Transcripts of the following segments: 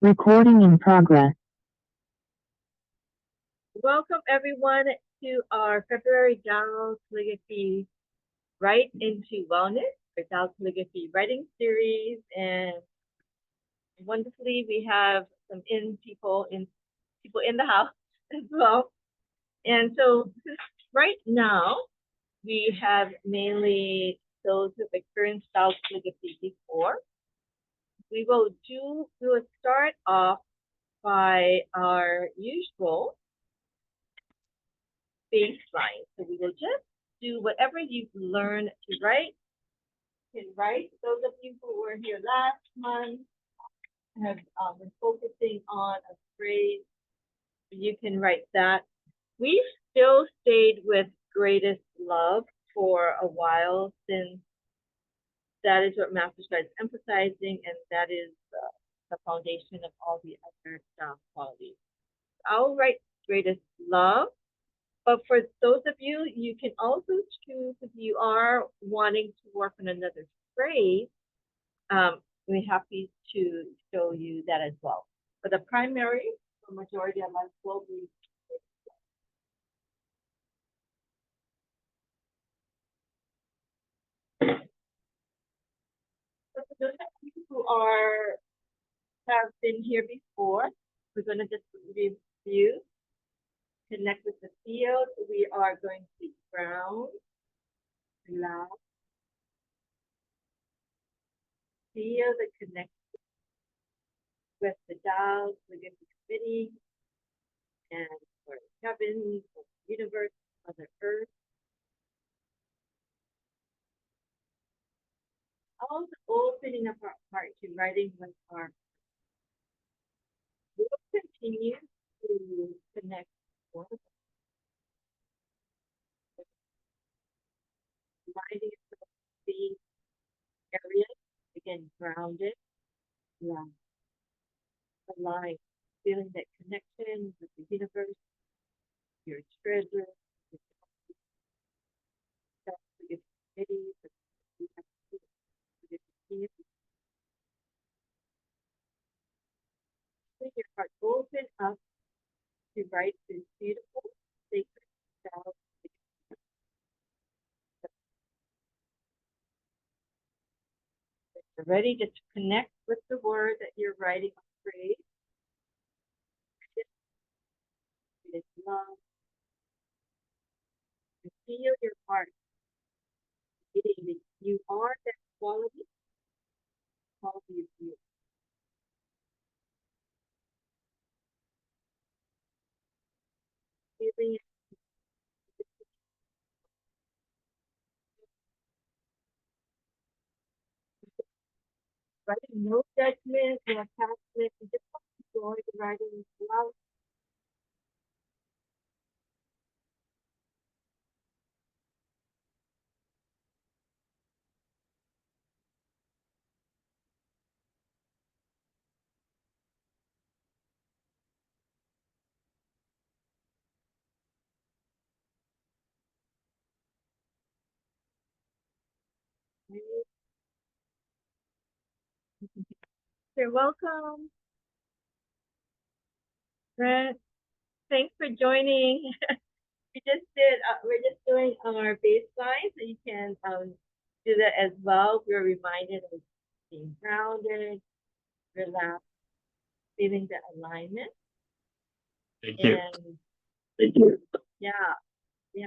Recording in progress. Welcome everyone to our February Tao Calligraphy Write into Wellness or Tao Calligraphy Writing Series. And wonderfully, we have some people in the house as well. And so right now, we have mainly those who've experienced Tao Calligraphy before. We will start off by our usual baseline. So we will just do whatever you've learned to write. You can write. Those of you who were here last month have been focusing on a phrase. You can write that. We've still stayed with greatest love for a while, since that is what Master starts emphasizing, and that is the foundation of all the other qualities. I'll write greatest love. But for those of you, you can also choose, if you are wanting to work on another phrase, we're happy to show you that as well. But the primary, the majority of us will be. So for those of you who have been here before, we're going to just review, connect with the field. We are going to be ground, relax, feel the connection with the Tao, with the committee, and for heaven, for the universe, Mother Earth. Also opening up our heart to writing with our. We will continue to connect with writing the area, again, grounded, aligned, feeling that connection with the universe, your treasure, your committee, your heart open up to write this beautiful, sacred style. You're ready to connect with the word that you're writing on phrase. It is love. And feel your heart beating. You are that quality of you. Feeling writing, no judgment, no attachment. You just want to enjoy the writing love. You're welcome. Brent, thanks for joining. We're just doing our baseline, so you can do that as well. We're reminded of being grounded, relaxed, feeling the alignment. Thank you. And Thank you. yeah, yeah.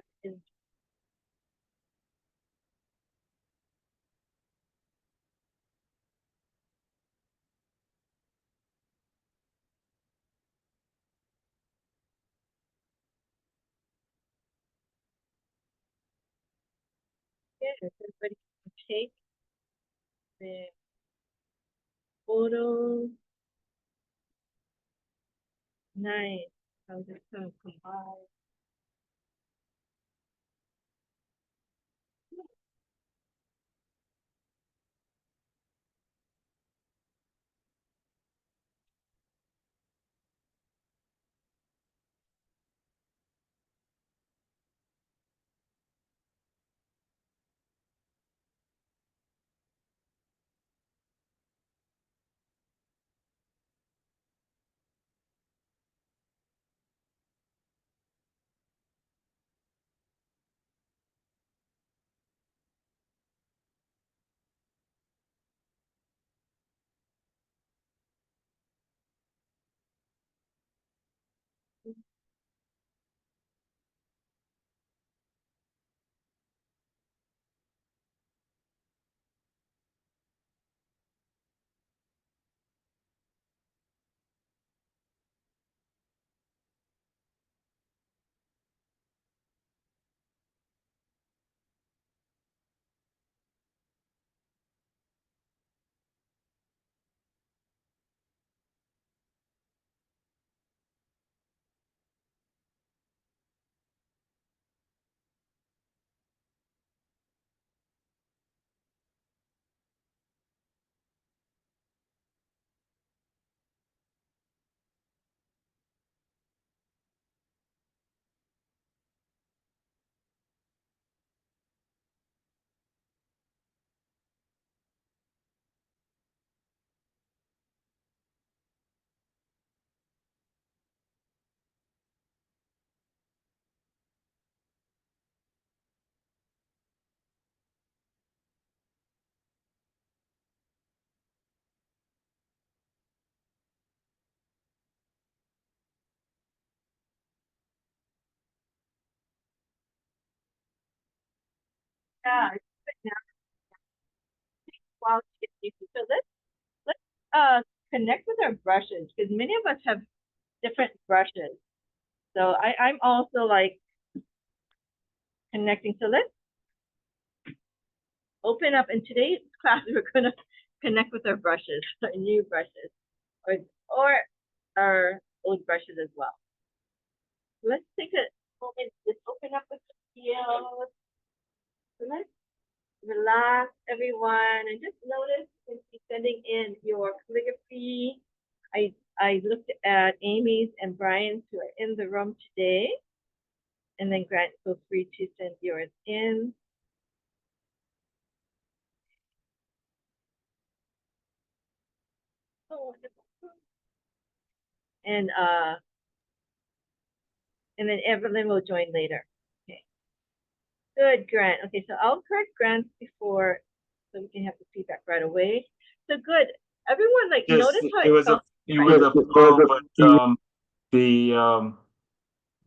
Everybody can take the photos. Nice. I'm just gonna combine. Yeah, it's good now. While to get used to. So let's connect with our brushes because many of us have different brushes. So I'm also like connecting. So let's open up. In today's class, we're gonna connect with our brushes, our new brushes, or our old brushes as well. Let's take a moment, just open up with the field. So let's relax, everyone, and just notice if you're sending in your calligraphy. I looked at Amy's and Brian's who are in the room today, and then Grant, feel free to send yours in. Oh, wonderful. And then Evelyn will join later. Okay. Good, Grant. Okay, so I'll correct Grant before so we can have the feedback right away. So good. Everyone, like, Yes, notice how it was felt. it was a flow, but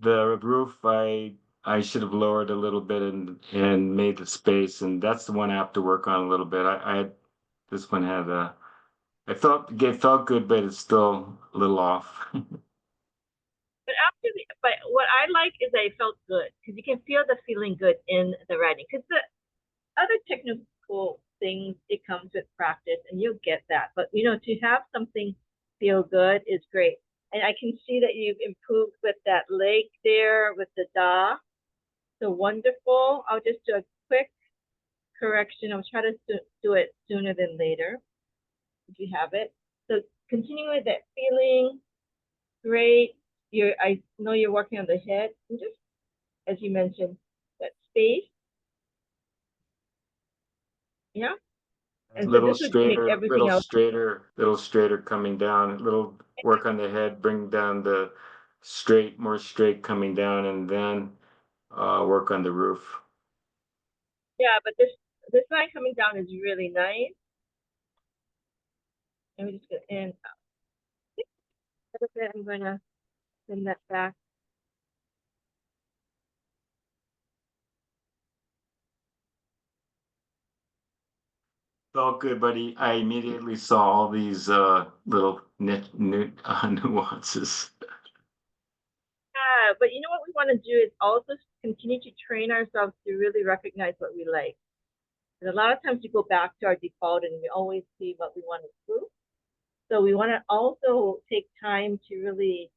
the roof I should have lowered a little bit and made the space, and that's the one I have to work on a little bit. I had this one had it felt good, but it's still a little off. But what I like is that it felt good because you can feel the feeling good in the writing. Because the other technical things, it comes with practice, and you'll get that. But to have something feel good is great. And I can see that you've improved with that lake there with the da. So wonderful. I'll just do a quick correction. I'll try to do it sooner than later if you have it. So continuing with that feeling, great. I know you're working on the head, and just as you mentioned, that space. Yeah. And so Little this would make straighter, everything else. little straighter coming down, little work on the head, bring down the more straight coming down, and then work on the roof. Yeah, but this line coming down is really nice. And we're just gonna end. I'm gonna send that back. Felt good, buddy. I immediately saw all these little nuances. Yeah, but you know what we want to do is also continue to train ourselves to really recognize what we like. And a lot of times we go back to our default and we always see what we want to improve. So we want to also take time to really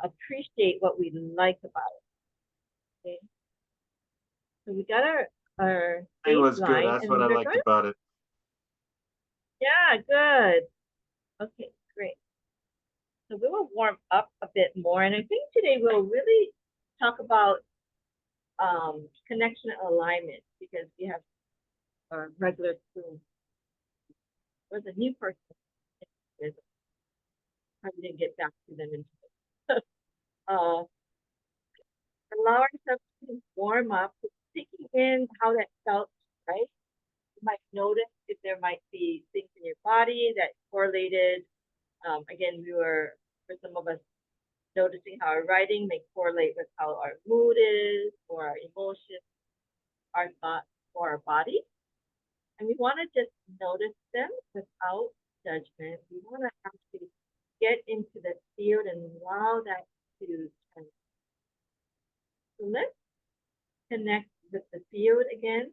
appreciate what we like about it. Okay. So we got our It was good. baseline, That's and what I we're liked going. about it. Yeah, good. Okay, great. So we will warm up a bit more, and I think today we'll really talk about connection and alignment because we have a regular student. There's a new person. I didn't get back to them until allow ourselves to warm up, taking in how that felt, right? You might notice if there might be things in your body that correlated. Again, for some of us, noticing how our writing may correlate with how our mood is, or our emotions, our thoughts, or our body. And we want to just notice them without judgment. We want to actually get into the field and allow that to turn. So let's connect with the field again.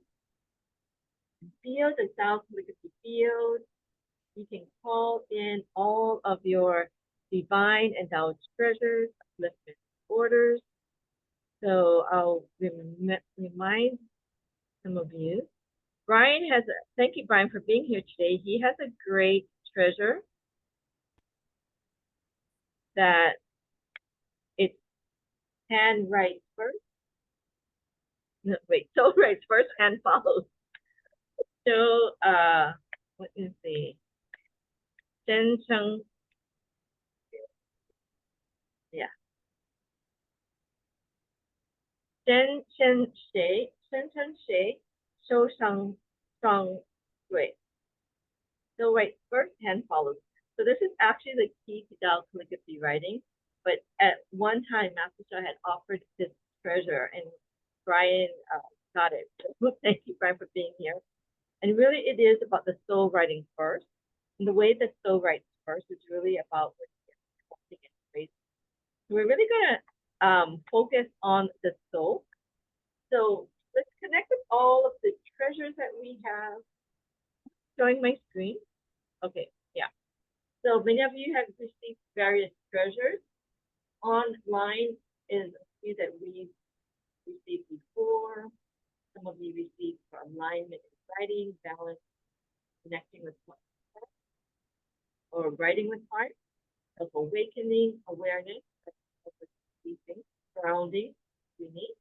Field is Tao Calligraphy field. You can call in all of your divine and Tao treasures, upliftment orders. So I'll remind some of you. Thank you, Brian, for being here today. He has a great treasure that it's hand writes first. No, wait, so writes first and follows. So, what is the Shen Cheng? Yeah. Shen Chen Shui, Shou Shang Shang Wei. So write first, hand follows. So this is actually the key to Tao calligraphy writing. But at one time, Master Shah had offered this treasure, and Brian got it. Thank you, Brian, for being here. And really, it is about the soul writing first. And the way the soul writes first is really about what you're in space. So we're really going to focus on the soul. So let's connect with all of the treasures that we have. Showing my screen. Okay, yeah. So many of you have received various treasures. Online is a few that we've received before. Some of you received for alignment in writing, balance, connecting with heart, or writing with heart, of awakening, awareness, sleeping, grounding, unique,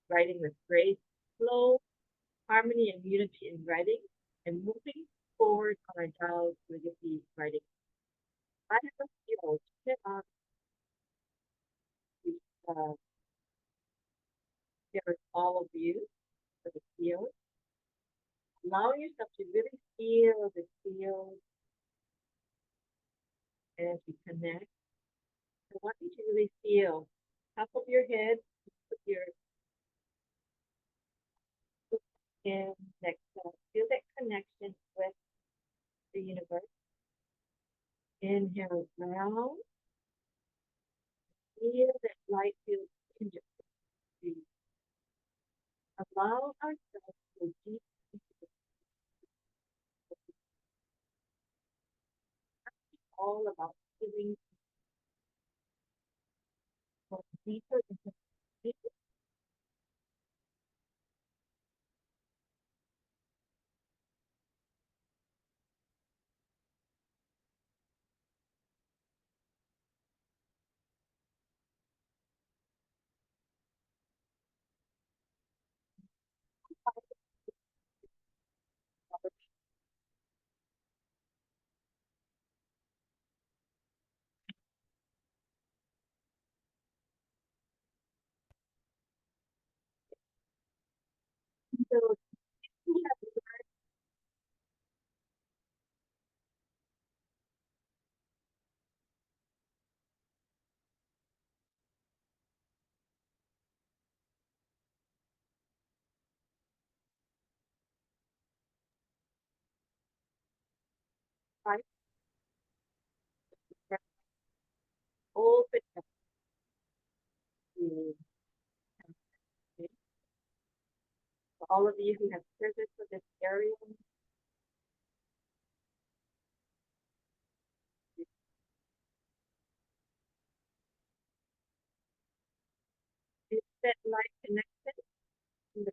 writing with grace, flow, harmony and unity in writing, and moving forward on our Tao Calligraphy writing. I have a skill to share with all of you for the field. Allow yourself to really feel the field as you connect. I want you to really feel top of your head, put your foot in next, feel that connection with the universe. Inhale down, feel that light field in your feet. Allow ourselves to go deep into the all about feeling deeper into deeper. So we have five open up to for all of you who have service for this area. Is that light connection in the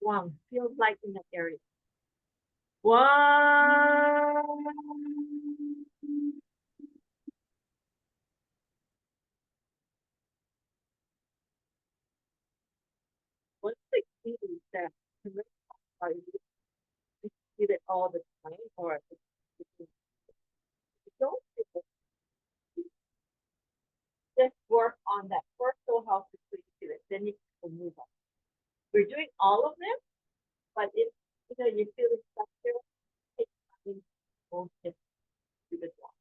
one feels like in that area. One. What's the key that are you feel it all the time, or if you don't feel it, just work on that first soul house before you feel it, then you can move on. We're doing all of them, but if you feel it structure, take time, won't just do this one.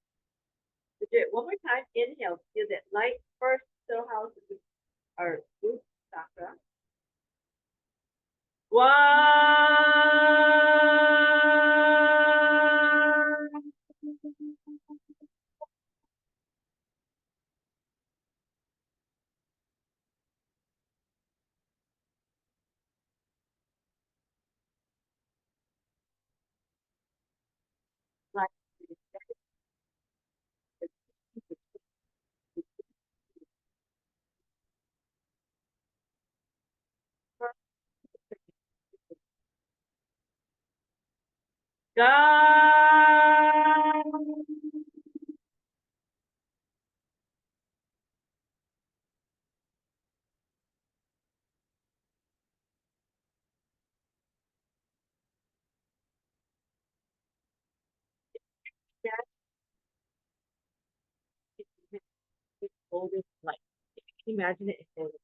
So do it one more time. Inhale, feel that light first soul house is our root chakra. One. Like, God. That is golden light. If you can imagine it, it's golden.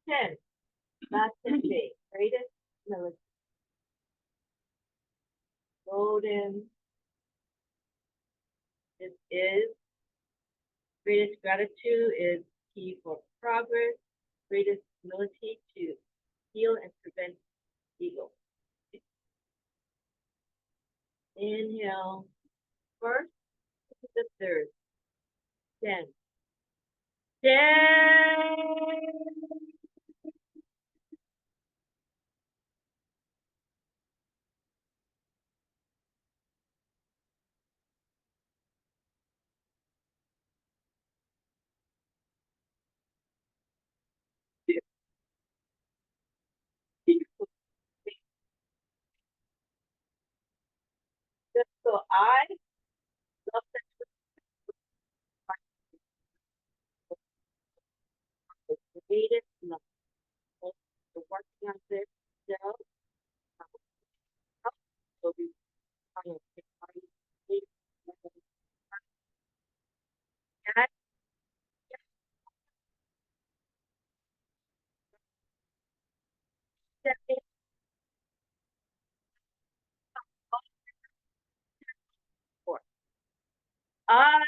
10. Last day. Greatest military. golden. This is greatest gratitude is key for progress. Greatest humility to heal and prevent ego. Inhale first to the third. 10. 10. So I love that you're creative, love you're working on this. So, so we kind of pick parties, and that is for I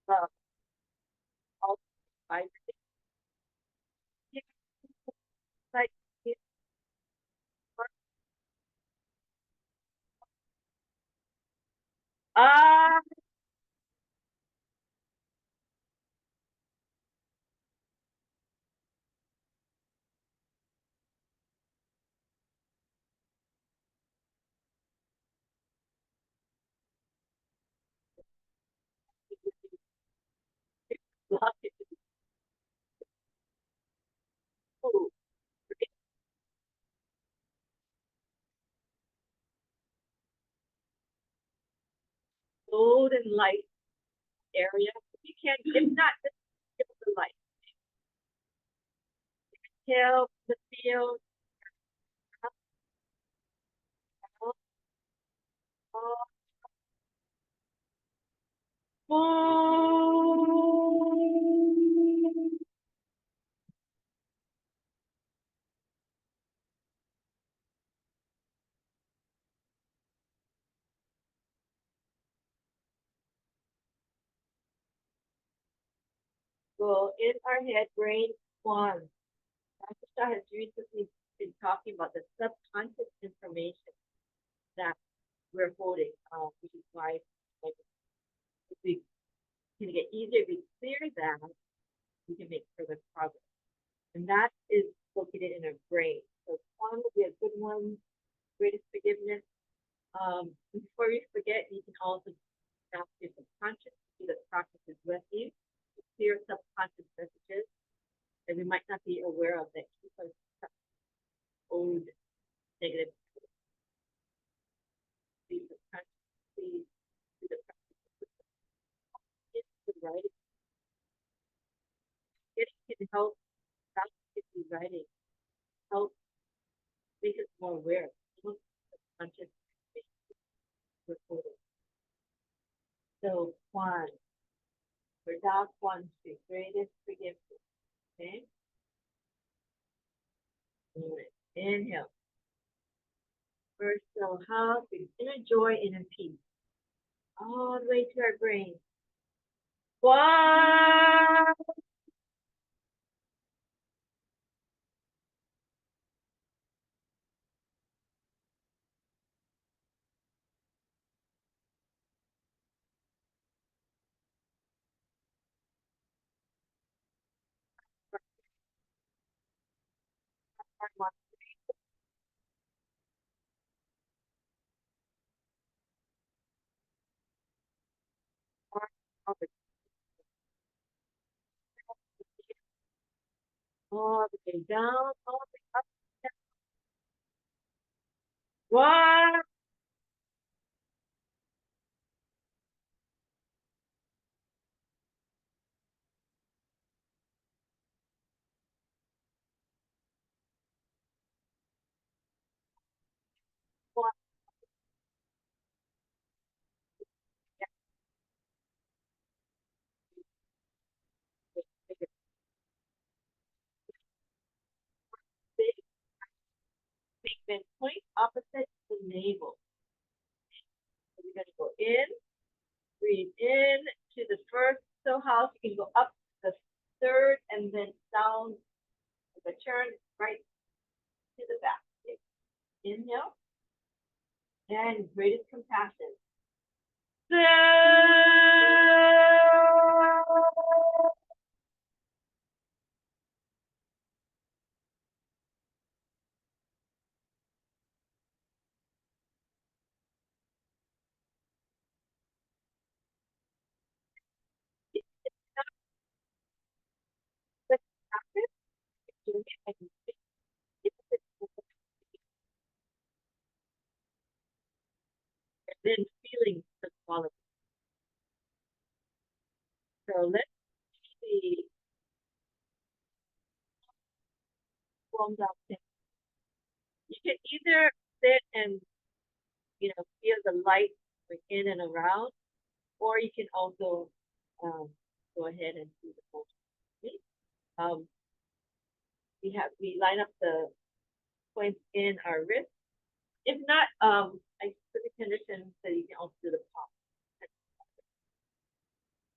love all my like you I love it. Ooh, golden light area. You can't, if not, just give it the light. Help the field. Help, help. Boom. Well, in our head, brain one. Dr. Shah has recently been talking about the subconscious information that we're holding, which is why like, if we can get easier, if we clear that, we can make further progress. And that is located in our brain. So one would be a good one, greatest forgiveness. Before you forget, you can also ask your subconscious to do the practices with you to clear subconscious messages that we might not be aware of that keep us old negative subconscious. Please do the practice with writing. It can help practice writing, help make us more aware of subconscious recording. So one, for Tao one, the greatest forgiveness. Okay? Inhale. First, so how to inner joy, inner peace, all the way to our brain. One, one, one, all the way down, all the way up. One, one, and point opposite the navel. So we're going to go in, breathe in to the first so house. You can go up the third and then down the turn right to the back. Inhale and greatest compassion. Then feeling the quality. So let's see. Calm down. You can either sit and feel the light in and around, or you can also go ahead and do the motion. We line up the points in our wrist. If not, I put the condition so you can also do the palm.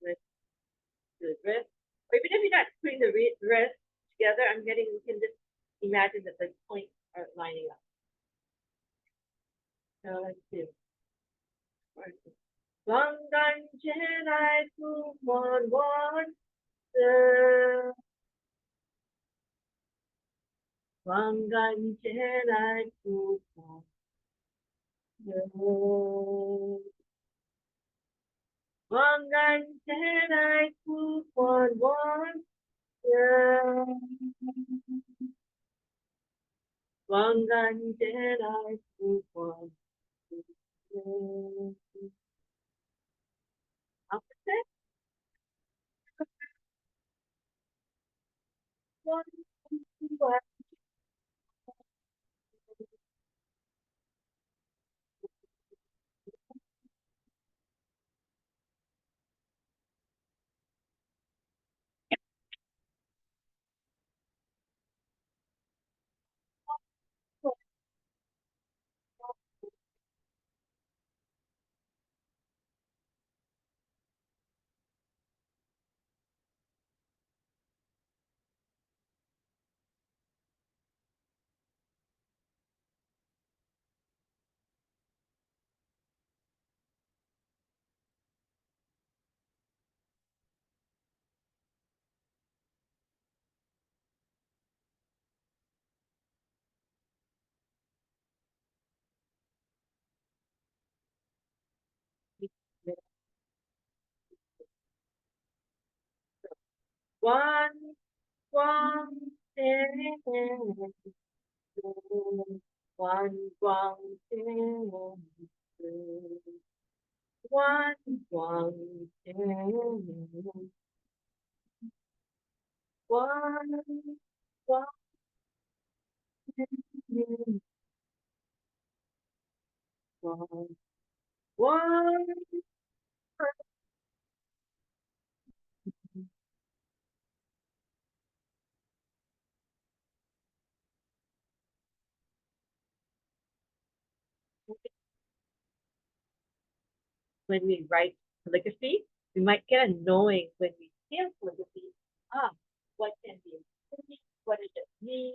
Wrist to the wrist. Or even if you're not putting the wrist together, you can just imagine that the points are lining up. So let's do. Wangan Jenai Tu Mon Wan Wangan Jenai Tu Mon Wangan Jenai Tu Mon Wan Wangan Jenai Tu Mon Opposite. One, two, one. One, one, one, when we write calligraphy, we might get a knowing when we feel calligraphy. What can be improved? What does it mean?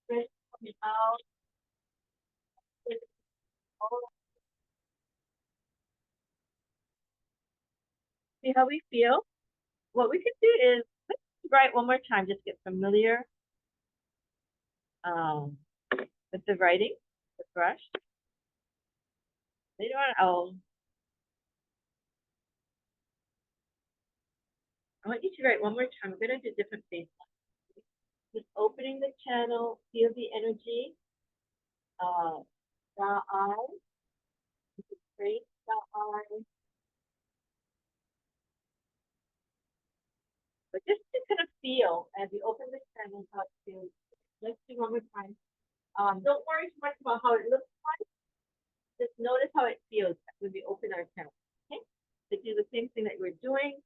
Coming out. See how we feel? What we can do is let's write one more time, just get familiar with the writing, the brush. Later on, I want you to write one more time. We're going to do different faces. Just opening the channel, feel the energy. The eyes. Straight the eyes. But just to kind of feel as you open the channel how it feels. Let's do one more time. Don't worry too much about how it looks like. Just notice how it feels when we open our channel. Okay? So do the same thing that we're doing.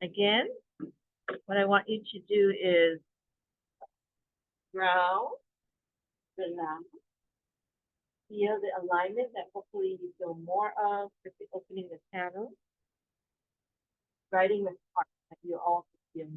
Again, what I want you to do is ground, relax, feel the alignment that hopefully you feel more of with the opening the channel, writing with heart that you also feel.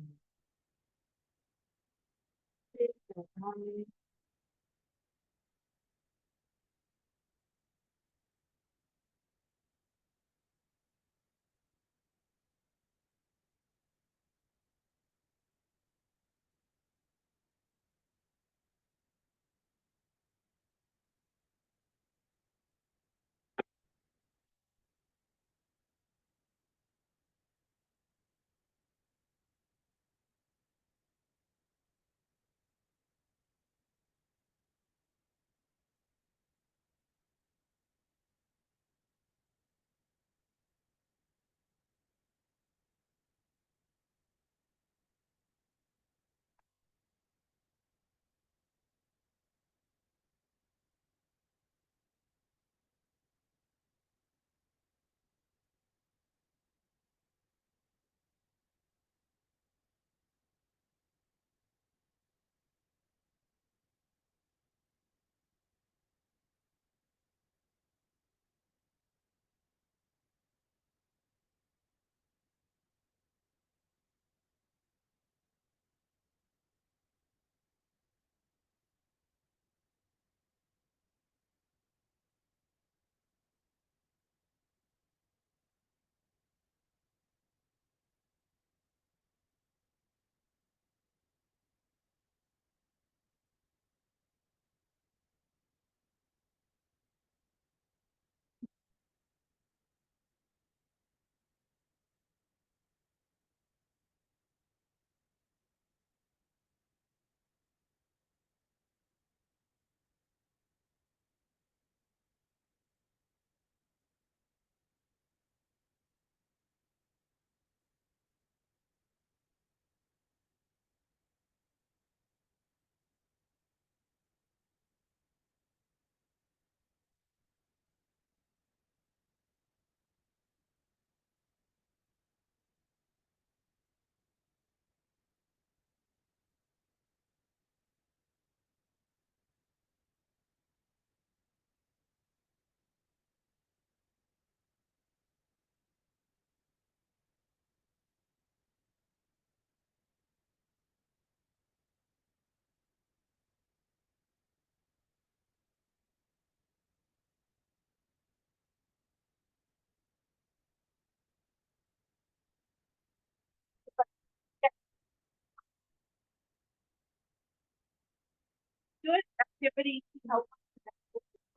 Good activity to help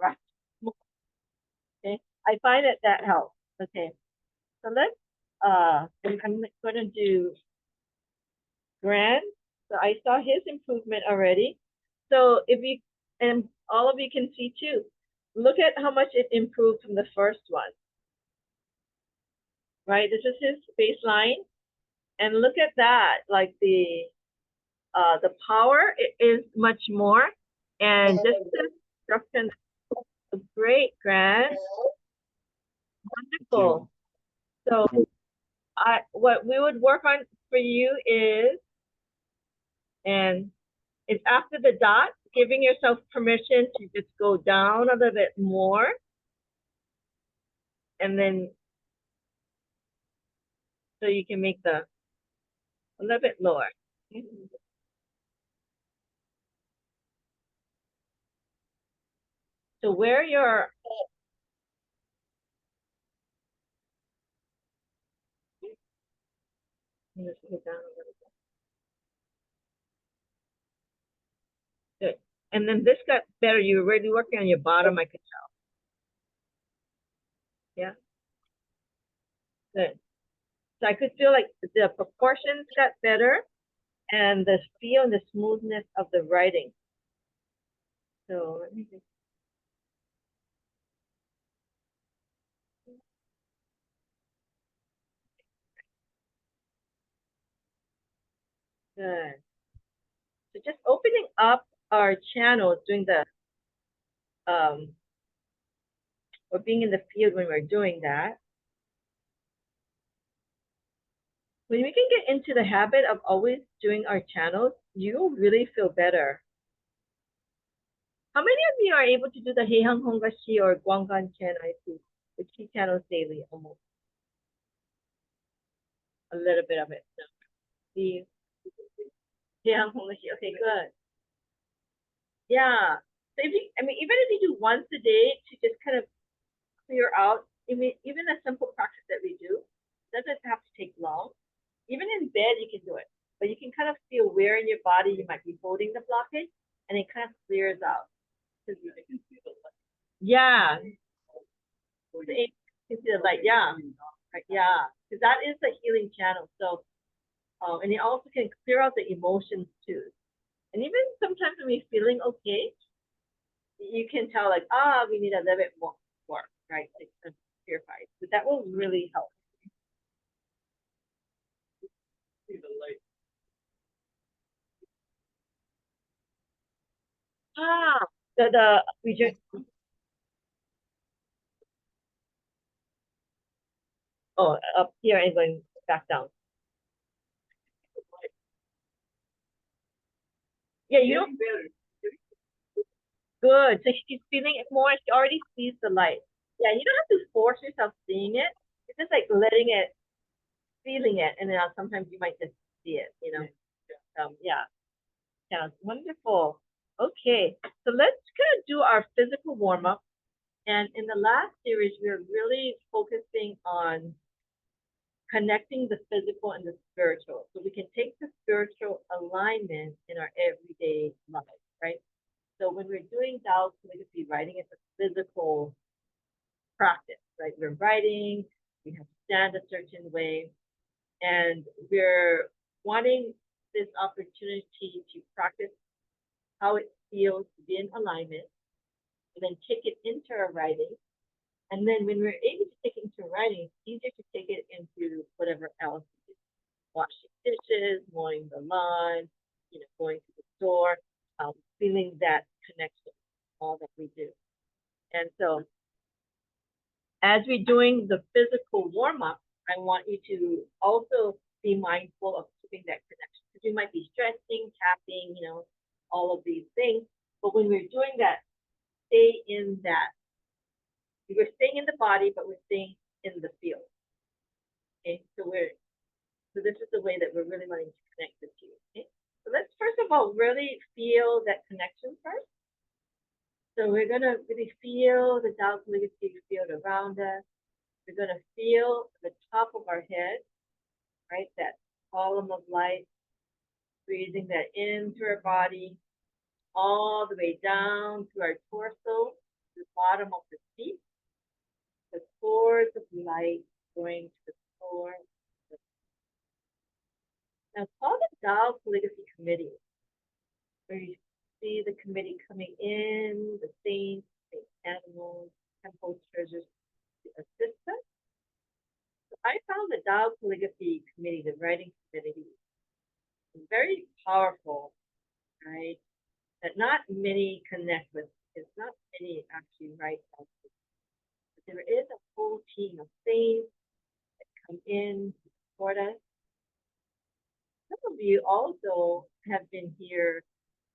right. Okay, I find that helps. Okay, so let's I'm going to do Grant. So I saw his improvement already. So if you and all of you can see too, look at how much it improved from the first one. Right, this is his baseline, and look at that. Like the power is much more, and just the instruction. Great, Grant. Wonderful. So what we would work on for you is, and it's after the dot, giving yourself permission to just go down a little bit more, and then so you can make a little bit lower. So where your let's go down a little bit. Good. And then this got better. You were really working on your bottom, I could tell. Yeah. Good. So I could feel like the proportions got better and the feel and the smoothness of the writing. So let me just. Good. So just opening up our channel, doing the or being in the field when we're doing that. When we can get into the habit of always doing our channels, you'll really feel better. How many of you are able to do the Heihang Hongashi or Guanggan Chen IC, the key channels daily almost? A little bit of it. No. The Heihang Hongashi. Okay, good. Yeah. So if you, I mean, even if you do once a day to just kind of clear out, I mean, even a simple practice that we do doesn't have to take long. Even in bed, you can do it, but you can kind of feel where in your body you might be holding the blockage, and it kind of clears out. Yeah. So you can see the light. Yeah. Yeah. Because that is a healing channel. So, and it also can clear out the emotions too. And even sometimes when we're feeling okay, you can tell like, we need a little bit more work, right? Like purified. So that will really help. The we just up here and going back down. Yeah, you don't. Good. So she's feeling it more. She already sees the light. Yeah, you don't have to force yourself seeing it. It's just like letting it, feeling it, and then sometimes you might just see it. Yeah. Sounds wonderful. Okay, so let's kind of do our physical warm up. And in the last series, we were really focusing on connecting the physical and the spiritual. So we can take the spiritual alignment in our everyday life, right? So when we're doing Tao Calligraphy, writing is a physical practice, right? We're writing, we have to stand a certain way, and we're wanting this opportunity to practice how it feels to be in alignment, and then take it into our writing. And then when we're able to take it into writing, it's easier to take it into whatever else, washing dishes, mowing the lawn, going to the store, feeling that connection, all that we do. And so as we're doing the physical warm-up, I want you to also be mindful of keeping that connection. Because you might be stretching, tapping, all of these things. But when we're doing that, stay in that. We're staying in the body, but we're staying in the field. Okay, so this is the way that we're really wanting to connect with you. Okay, so let's first of all really feel that connection first. So we're gonna really feel the Tao Calligraphy field around us. We're gonna feel the top of our head, right? That column of light, breathing that into our body, all the way down to our torso, the bottom of the feet, the cords of light going to the floor. Now call the Tao Calligraphy Committee, where you see the committee coming in, the saints, the animals, temple treasures to assist us. So I found the Tao Calligraphy Committee, the writing committee, very powerful, right? That not many connect with. It's not many actually write out. But there is a whole team of saints that come in to support us. Some of you also have been here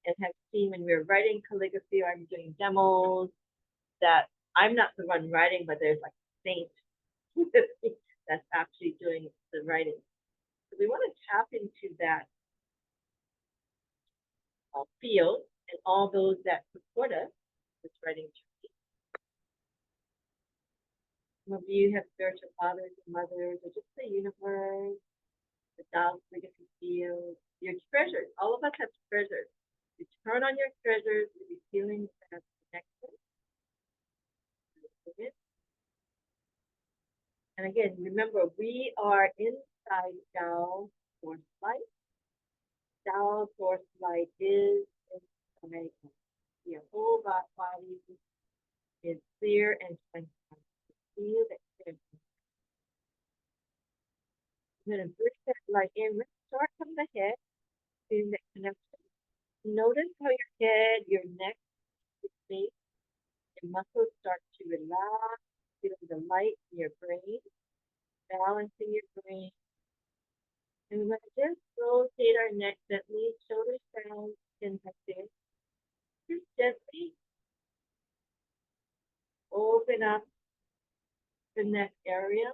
and have seen when we're writing calligraphy or I'm doing demos that I'm not the one writing, but there's like a saint that's actually doing the writing. So we want to tap into that field and all those that support us with writing journey. Some of you have spiritual fathers and mothers, or just the universe, the Tao Calligraphy field, your treasures. All of us have treasures. You turn on your treasures, you'll be feeling that connection. And again, remember, we are inside Tao Source Light. Tao Source Light is inside us. Your whole body is clear and transparent. Feel that energy. I'm going to bring that light in. Let's start from the head, feeling that connection. Notice how your head, your neck, your face, your muscles start to relax, feeling the light in your brain, balancing your brain, And we're going to just rotate our neck gently, shoulders down, chin tucked in. Just gently open up the neck area.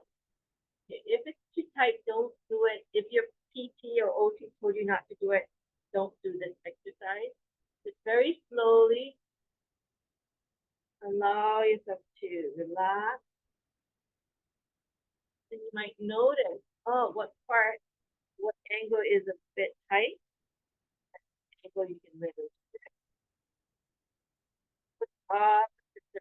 If it's too tight, don't do it. If your PT or OT told you not to do it, don't do this exercise. Just very slowly allow yourself to relax. And you might notice, oh, what angle is a bit tight. Angle you can really put up the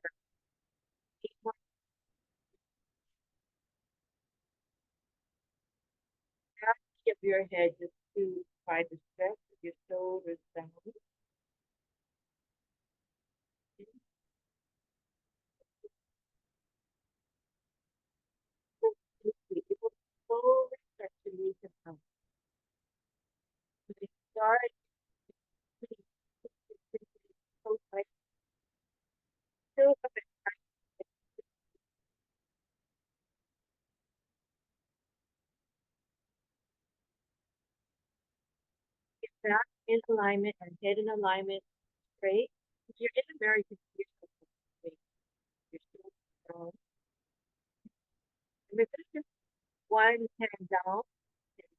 of your head just to try to stretch your shoulders down. It will slowly start to loosen up. When you start so tight, still a bit back in alignment and head in alignment straight. If you're in a very confused straight, your shoulders down. And we're going to just one hand down and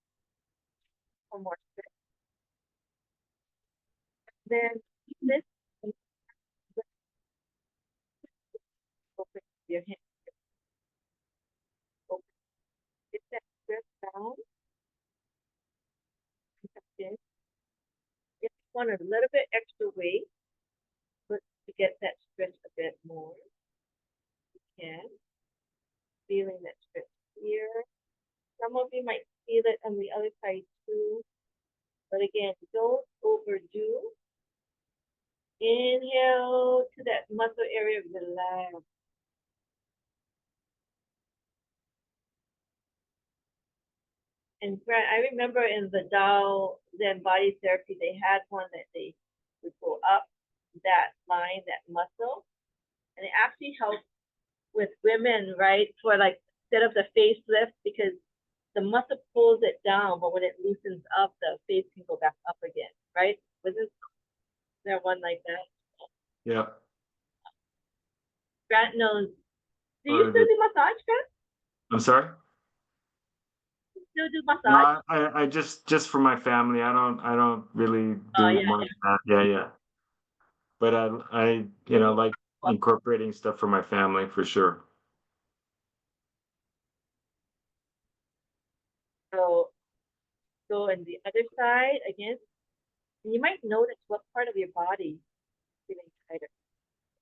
one more stretch. Then this and open your hand. Open. Get that stretch down. In. If you want a little bit extra weight, but to get that stretch a bit more, you can. Feeling that stretch here. Some of you might feel it on the other side too. But again, don't overdo. Inhale to that muscle area, relax. And Grant, I remember in the Tao Zen body therapy, they had one that they would go up that line, that muscle. And it actually helped with women, right? For like, instead of the facelift, because the muscle pulls it down, but when it loosens up, the face can go back up again, right? Wasn't there one like that? Yeah. Grant knows. Do you still do massage, Grant? I'm sorry? You still do No, massage? I just for my family. I don't really do Yeah, much of that. Yeah, yeah. But I like incorporating stuff for my family for sure. So go on the other side again. And you might notice what part of your body is feeling tighter.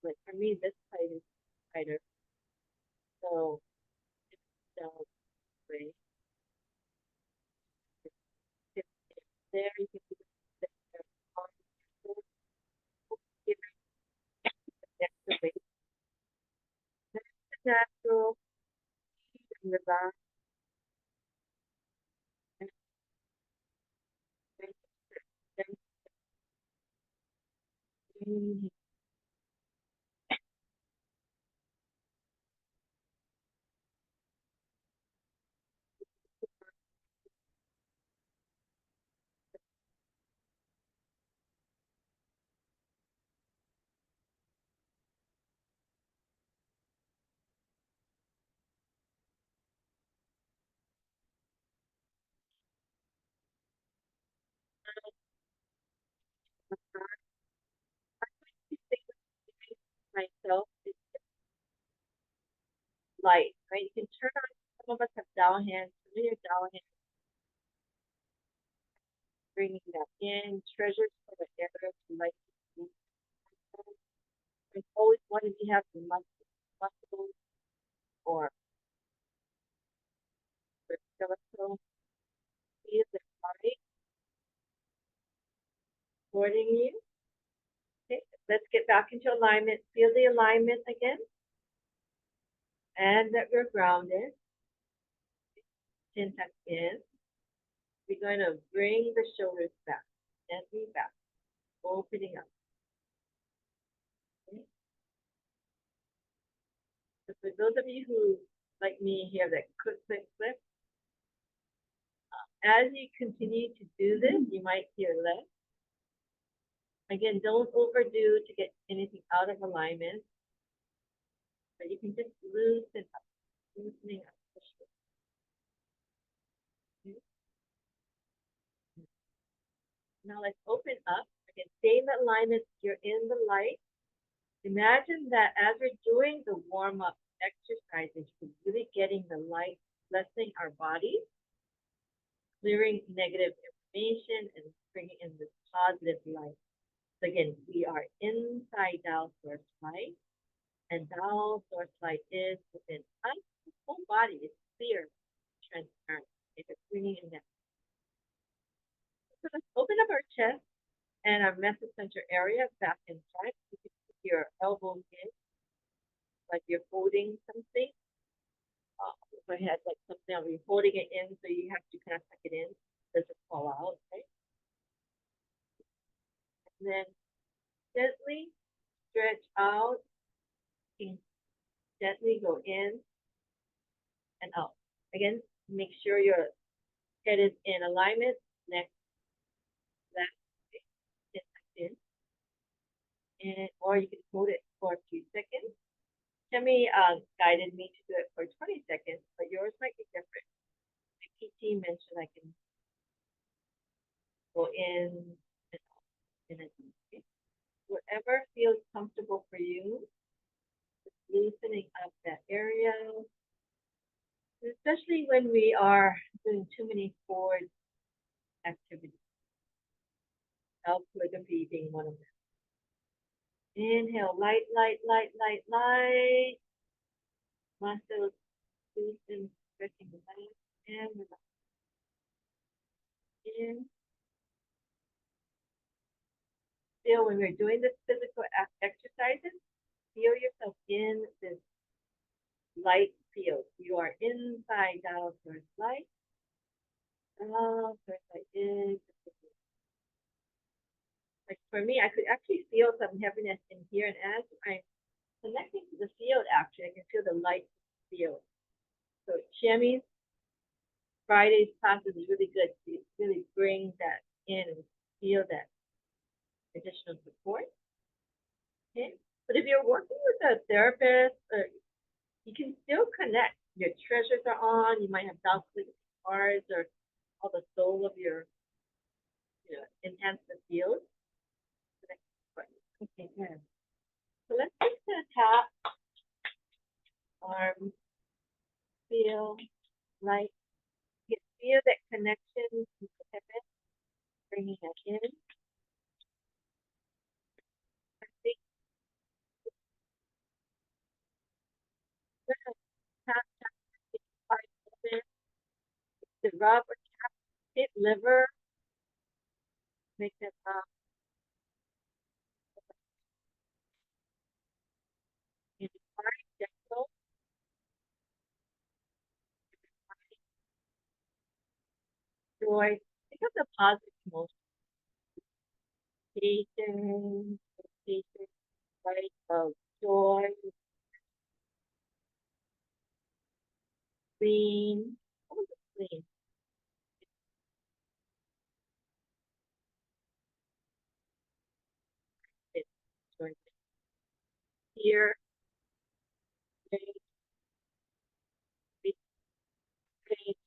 Like for me, this side is tighter. So down way. There you can see the extra weight. That's the natural and relax and then myself is light, right? You can turn on, some of us have dowel hands, some of your dowel hands, bringing that in, treasures for the area to light. I always wanted to have the muscles or the skeletal feel the body supporting you. Okay, let's get back into alignment. Feel the alignment again. And that we're grounded. Chin tucked in. We're going to bring the shoulders back, gently back, opening up. Okay. So for those of you who, like me, here that quick flip, as you continue to do this, you might hear less. Again, don't overdo to get anything out of alignment, but you can just loosen up, loosening up. Now let's open up. Again, same alignment. You're in the light. Imagine that as we're doing the warm-up exercises, we're really getting the light, blessing our body, clearing negative information, and bringing in this positive light. So again, we are inside Tao Source Light, and Tao Source Light is within us. The whole body is clear, transparent. It's bringing in that. So let's open up our chest and our mesa center area back and front. You can put your elbows in, like you're holding something. If I had like something, I'll be holding it in, so you have to kind of tuck it in, doesn't fall out, right? And then gently stretch out, and gently go in and out. Again, make sure your head is in alignment, neck, left, in, and or you can hold it for a few seconds. Shemi guided me to do it for 20 seconds, but yours might be different. The PT mentioned I can go in and out, in and out. Okay? Whatever feels comfortable for you, just loosening up that area, especially when we are doing too many forward activities. Calligraphy being one of them. Inhale, light, light, light, light, light. Muscles loosen, stretching the light, and relax. In. Feel when we're doing this physical exercises, feel yourself in this light field. You are inside Tao Source Light. Tao Source Light is. Like for me, I could actually feel some heaviness in here, and as I'm connecting to the field, actually, I can feel the light field. So Shami's Friday's class is really good to really bring that in and feel that additional support. Okay, but if you're working with a therapist, you can still connect. Your treasures are on. You might have doubtful cards or all the soul of your, enhance the field. Okay, good. So let's just tap, arm, feel, light. You can feel that connection to the heaven, bringing it in. I think tap, tap, the rub or tap, hit liver, make it in heart, gentle, joy. Think of the positive emotion. Patience, patience, right? Of joy, green. What was it? Green. It's joy. Fear, rage, rage,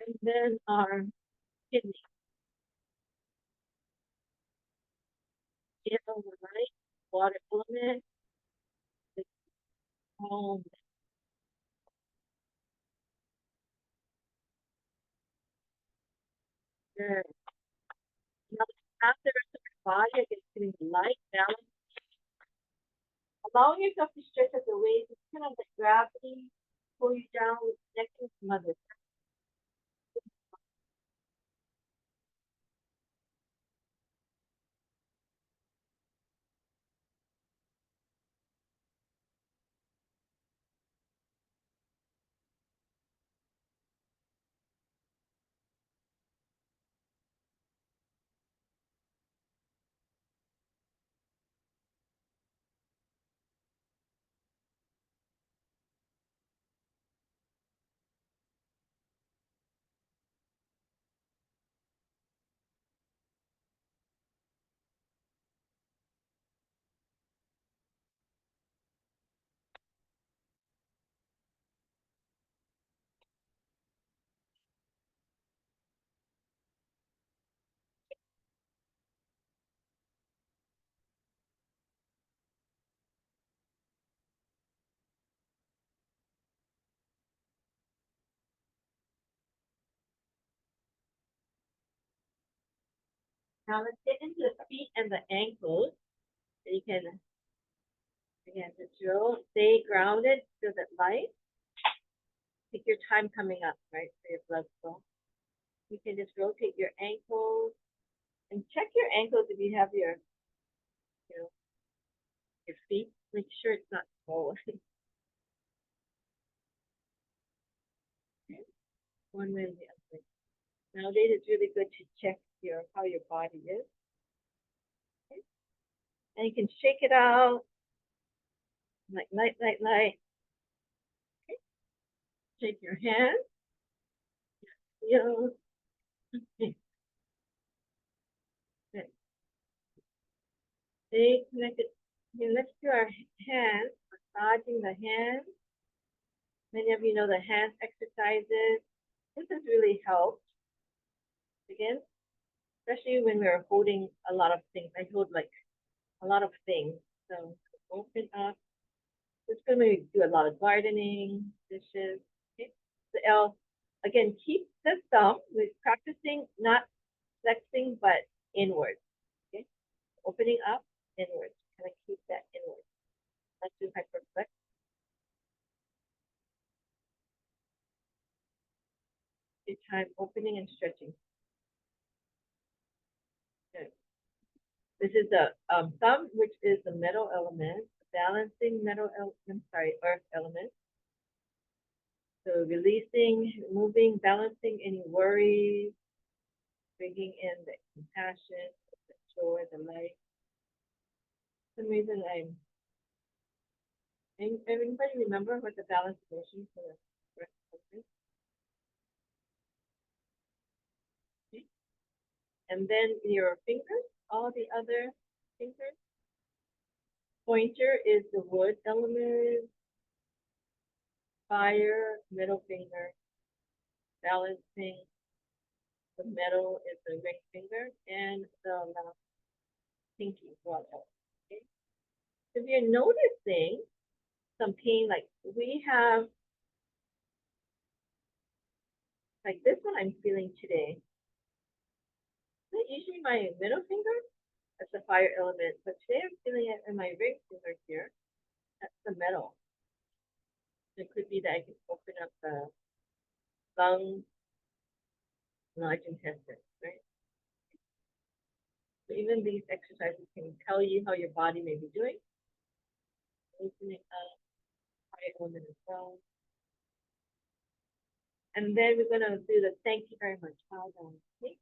and then our kidney. Get on the right, water element, the calm. Good. Now, after the rest of your body, again, feeling light, balance, allowing yourself to stretch at the waist, it's kind of like gravity, pull you down, connecting to mother. Now let's get into the feet and the ankles. So you can, again, just drill, stay grounded, feel that light. Take your time coming up, right, for your blood flow. You can just rotate your ankles and check your ankles if you have your, you know, your feet. Make sure it's not swollen. One way or the other. Nowadays, it's really good to check how your body is. Okay? And you can shake it out, like light. Okay? Shake your hands. Feel. Okay. Good. Stay connected. You lift your hands, massaging the hands. Many of you know the hand exercises. This has really helped. Again, especially when we're holding a lot of things. I hold like a lot of things. So open up. It's going to do a lot of gardening, dishes. Okay. The L. Again, keep the thumb with practicing not flexing but inward. Okay. Opening up, inward. Kind of keep that inward. Not too hyperflex. Your time opening and stretching. Good. This is the thumb, which is the metal element, balancing earth element. So releasing, moving, balancing any worries, bringing in the compassion, the joy, the light. For some reason, everybody remember what the balance motion for the breath is? Okay. And then your fingers, all the other fingers. Pointer is the wood element, fire, middle finger, balancing. The metal is the ring finger, and the pinky is one element. Okay. If you're noticing some pain, like we have, like this one I'm feeling today. Usually my middle finger, that's the fire element, but today I'm feeling it in my ring finger here. That's the metal. It could be that I can open up the lungs, large intestine, right? So even these exercises can tell you how your body may be doing. Opening up, fire element as well. And then we're gonna do the thank you very much. Bow down. Okay?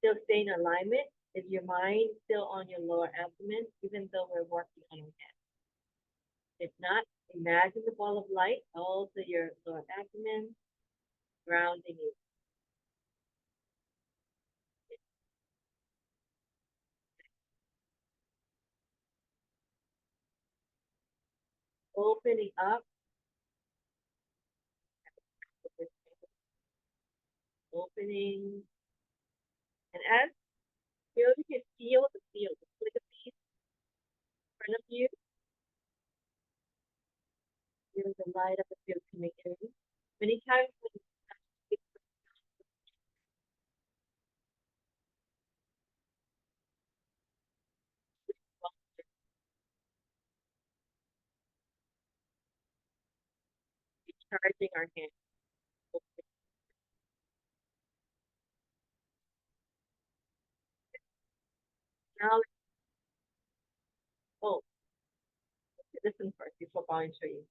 Still stay in alignment. Is your mind still on your lower abdomen, even though we're working on your head? If not, imagine the ball of light also your lower abdomen, grounding you. Opening up. Opening. And as you can feel the field, the piece in front of you. Feel the light of the field coming in. Many times when charging our hands. Now, this one first before bowing to you.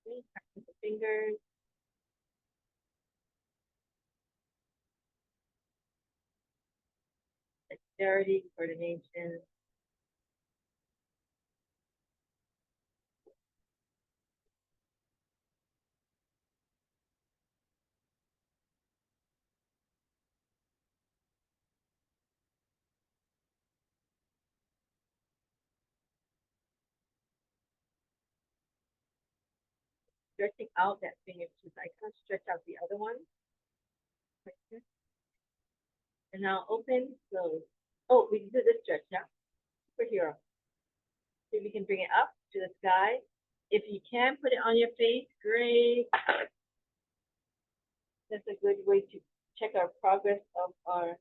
Okay, practice the fingers. Dexterity, coordination. Stretching out that finger too. I kind of stretch out the other one. Like this. And now open, close. Oh, we can do this stretch now. Superhero. See if we can bring it up to the sky. If you can put it on your face, great. That's a good way to check our progress of our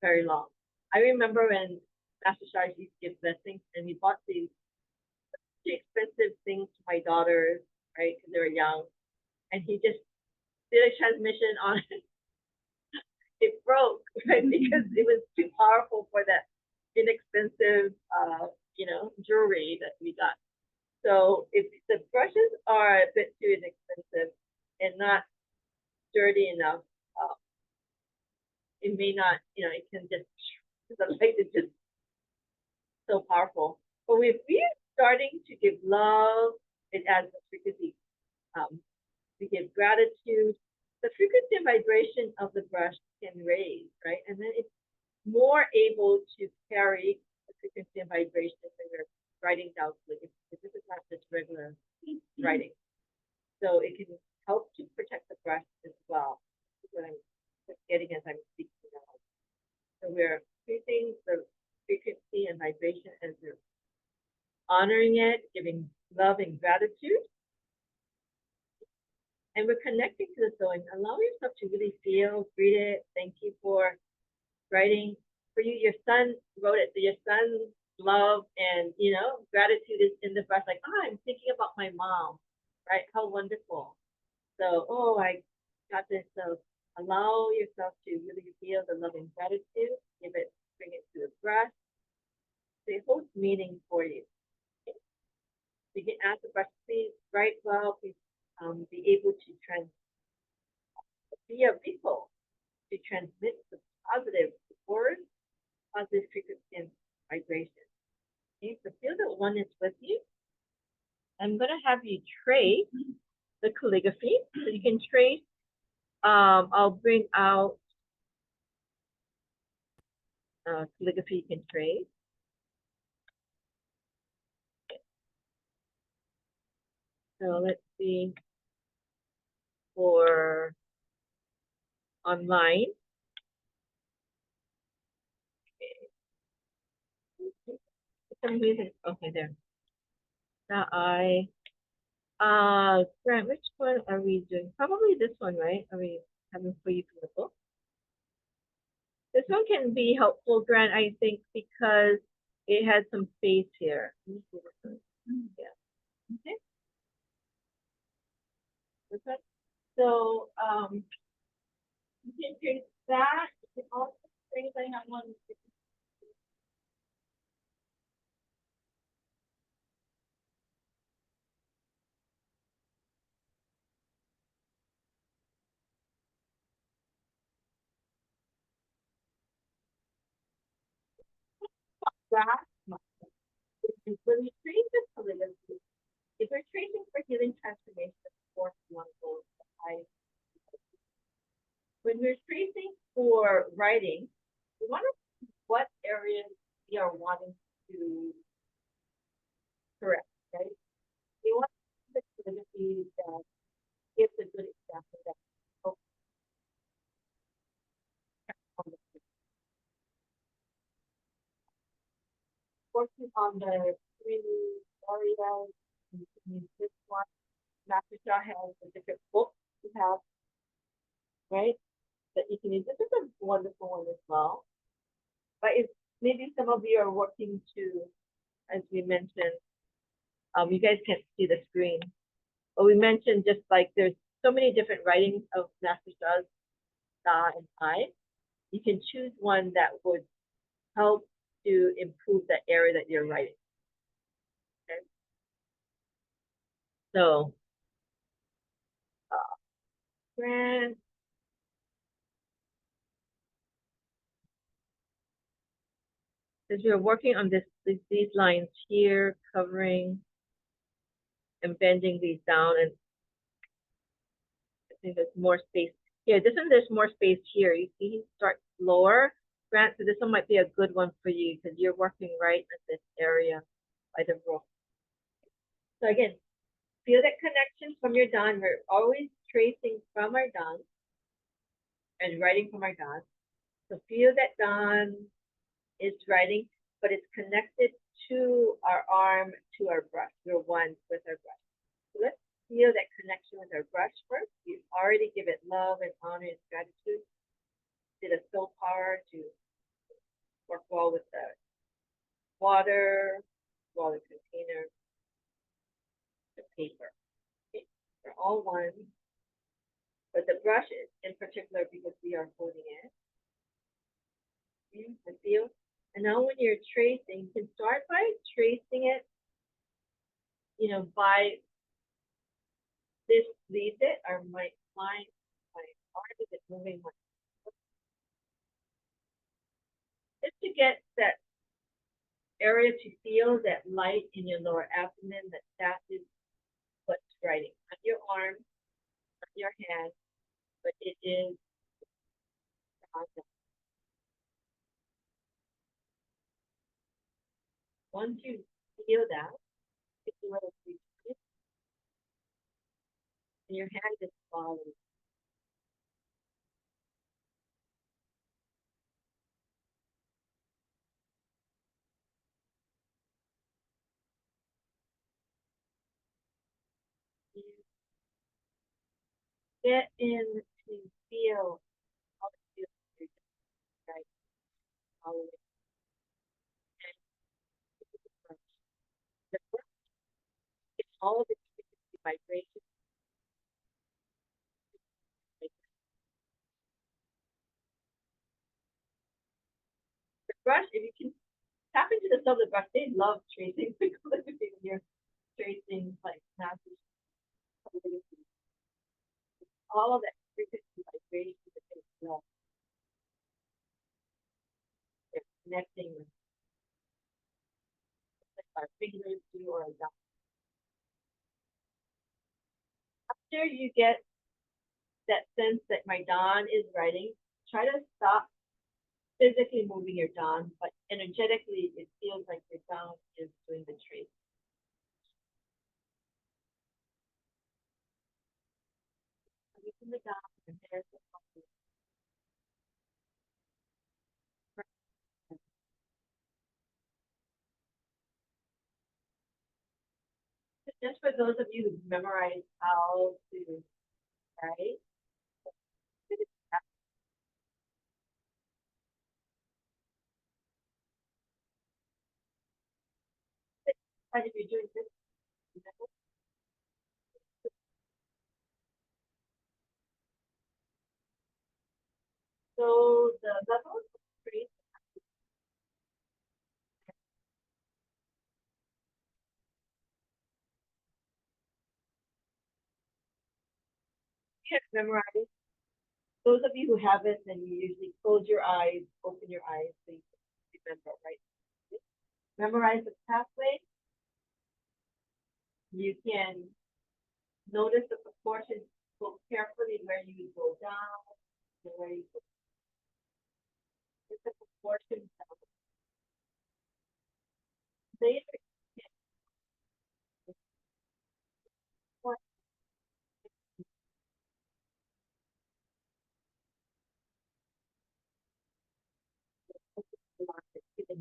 very long. I remember when Master Shah used to give blessings, and we bought these pretty expensive things to my daughters, right, because they were young, and he just did a transmission on it. It broke, right, because it was too powerful for that inexpensive, jewelry that we got. So if the brushes are a bit too inexpensive and not sturdy enough, uh, it may not, it can just, the light is just so powerful. But if we're starting to give love, it adds a frequency. We give gratitude. The frequency and vibration of the brush can raise, right? And then it's more able to carry the frequency and vibration when you're writing down. Like if this is not just regular writing. So it can help to protect the brush as well. That's what I'm just getting as I'm speaking now. So we're increasing the frequency and vibration as we're honoring it, giving love and gratitude. And we're connecting to the soul and allow yourself to really feel, greet it. Thank you for writing. For you, your son wrote it. So your son's love and, gratitude is in the brush. Like, I'm thinking about my mom, right? How wonderful. So, I got this. So allow yourself to really feel the love and gratitude. Bring it to the brush. So it holds meaning for you. You can ask the brush, please write well, please be able to be a vehicle to transmit the positive words, positive frequency and vibration. Okay, so feel that one is with you. I'm going to have you trace the calligraphy. So you can trace, I'll bring out calligraphy you can trace. So let's see for online. Okay. For some reason, okay, there. Now Grant, which one are we doing? Probably this one, right? Are we having for you from the book? This one can be helpful, Grant, I think, because it has some space here. Yeah. Okay. Okay. So, you can do that. You can also things I have one. That when we trace this calligraphy, if we're tracing for healing transformation, of course, one goal is the highest. When we're tracing for writing, we want to see what areas we are wanting to correct, right? We want the calligraphy that gives a good example that working on the three areas. You can use this one. Master Shah has a different book to have, right? That you can use. This is a wonderful one as well. But if maybe some of you are working to, as we mentioned, you guys can't see the screen, but we mentioned just like there's so many different writings of Master Shah's Da and I. You can choose one that would help to improve the area that you're writing. Okay. So, Grant, as we're working on these lines here, covering and bending these down, and I think there's more space here. This one, there's more space here. You see, he starts lower. Grant, so this one might be a good one for you because you're working right at this area by the rope. So again, feel that connection from your Dan. We're always tracing from our Dan and writing from our Dan. So feel that Dan is writing, but it's connected to our arm, to our brush. We're one with our brush. So let's feel that connection with our brush first. You already give it love and honor and gratitude. Did a soul power to work well with the water container, the paper. Okay, they're all one, but the brush is in particular because we are holding it. Okay, the feel. And now when you're tracing, you can start by tracing it, you know, by this leaves it, or my arm is moving my, just to get that area to feel that light in your lower abdomen, that is what's writing. Not your arm, not your hand, but it is once you feel that, it's a little free, and your hand is following. You get in to feel how it feels to your right, following. The first is all of the vibration. The brush, if you can tap into the soul of the brush, they love tracing calligraphy when you're tracing like massive calligraphy. All of that frequency vibration that they love. They're connecting with like our fingers do or a dot. After you get that sense that my dawn is writing, try to stop physically moving your dawn, but energetically it feels like your dawn is doing the trace. Using the dawn, and there's the focus. Just for those of you who memorize how to write, if you're doing this, so the level is pretty. You have to memorize. Those of you who haven't, then you usually close your eyes, open your eyes, so you can remember, right? Memorize the pathway. You can notice the proportions, go carefully where you go down and where you go. It's the proportions down. Basic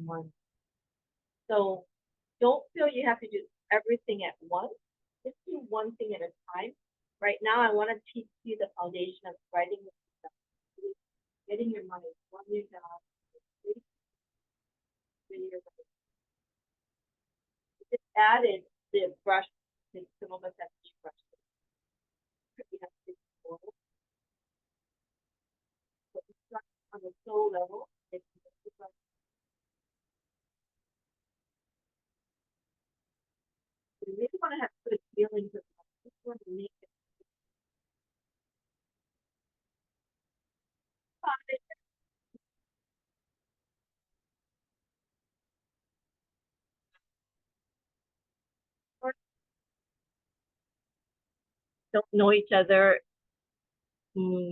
one. So don't feel you have to do everything at once. Just do one thing at a time. Right now, I want to teach you the foundation of writing, getting your money, one new job, just added the brush. Some of us have to brush. You have to on the soul level. We really want to have good feelings of this one to make it fun. Don't know each other,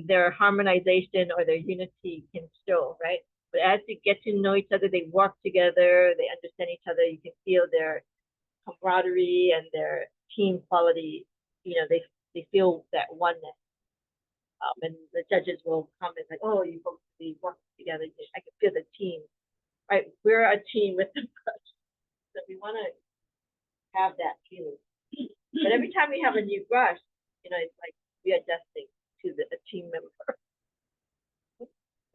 their harmonization or their unity can show, right? But as you get to know each other, they work together, they understand each other, you can feel their camaraderie and their team quality, you know, they feel that oneness. And the judges will comment like, oh, you folks be working together. I can feel the team, right? We're a team with the brush. So we want to have that feeling. But every time we have a new brush, you know, it's like readjusting to a team member.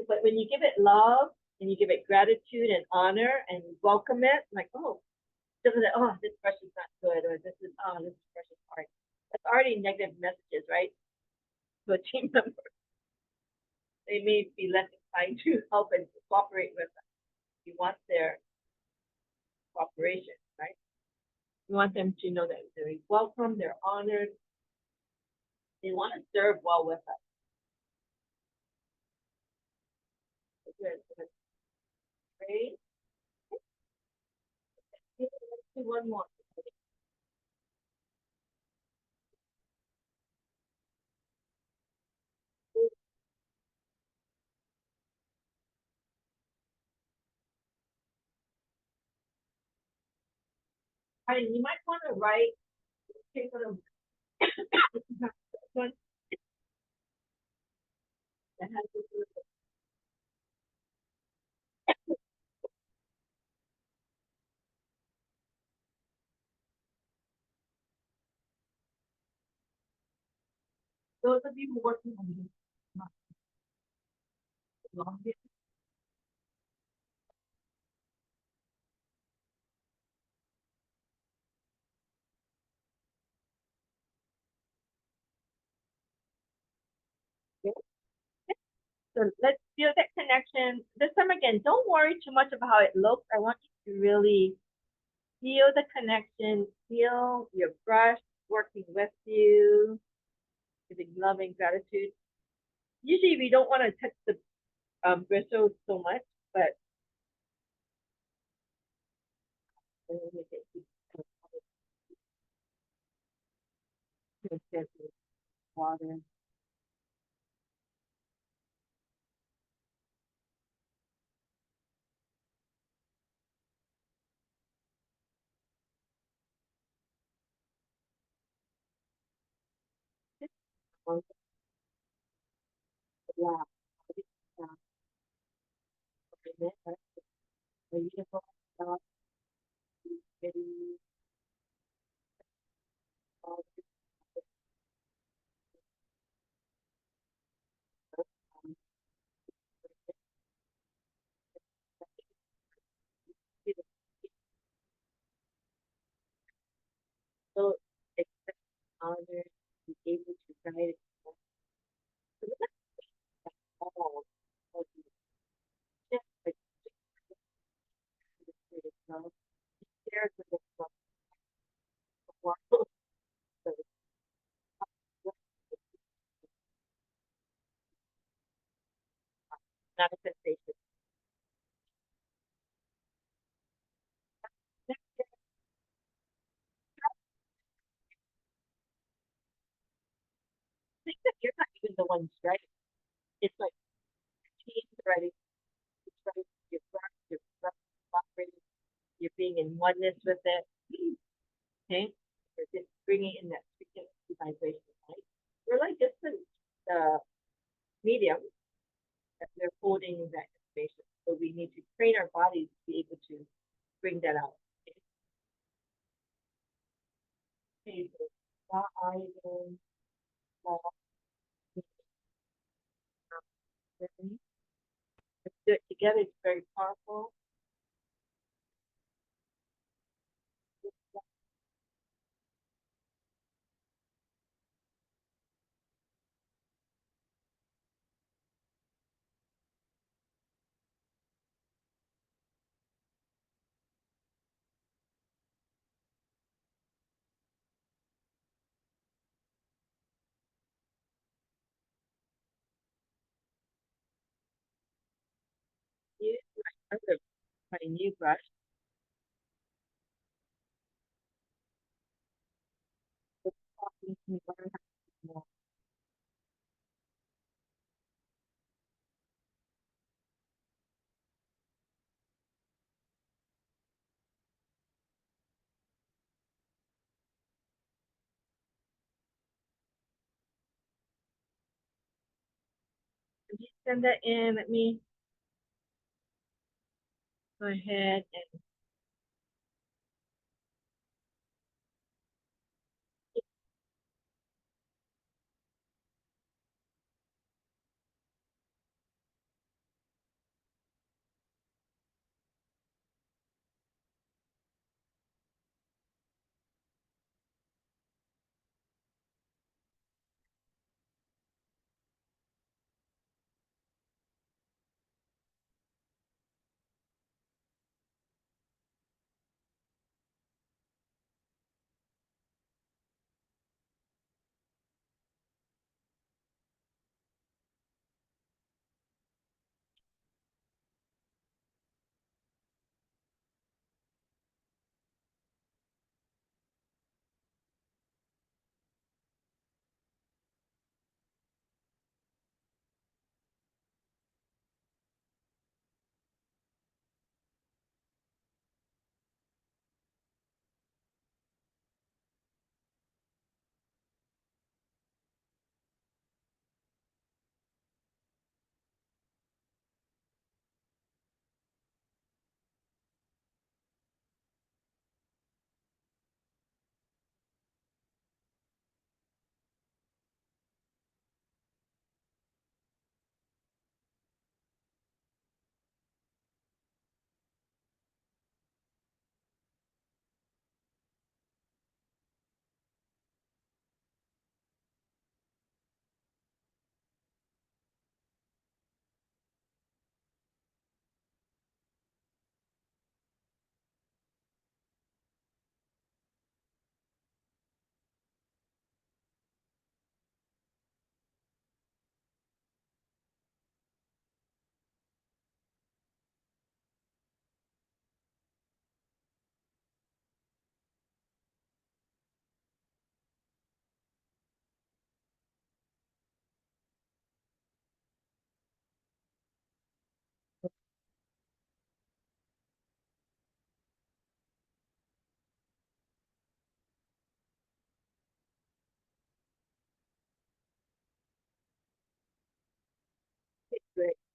But when you give it love, and you give it gratitude and honor and welcome it, like, oh, doesn't it, oh, this brush is not good, or this brush is hard. That's already negative messages, right? To a team member. They may be less inclined to help and cooperate with us. You want their cooperation, right? You want them to know that they're welcome, they're honored, they want to serve well with us. Good. Great. Let's do one more. And you might want to write, take one one that has to do with those of you who are working on this. So let's feel that connection. This time again, don't worry too much about how it looks. I want you to really feel the connection, feel your brush working with you, giving love and gratitude. Usually we don't want to touch the bristles so much, but water. Yeah. Beautiful. So it's an honor to be able to guide it all. Just like itself, share with the world, the manifestation. Think that you're not even the ones writing. It's like teams writing, it's writing, you're cooperating, you're being in oneness with it. Okay? You're just bringing in that frequency vibration, right? We're like just the medium that we're holding that information. So we need to train our bodies to be able to bring that out. Okay, so that item, let's do it together. It's very powerful. Use my new brush. If you send that in, let me go ahead and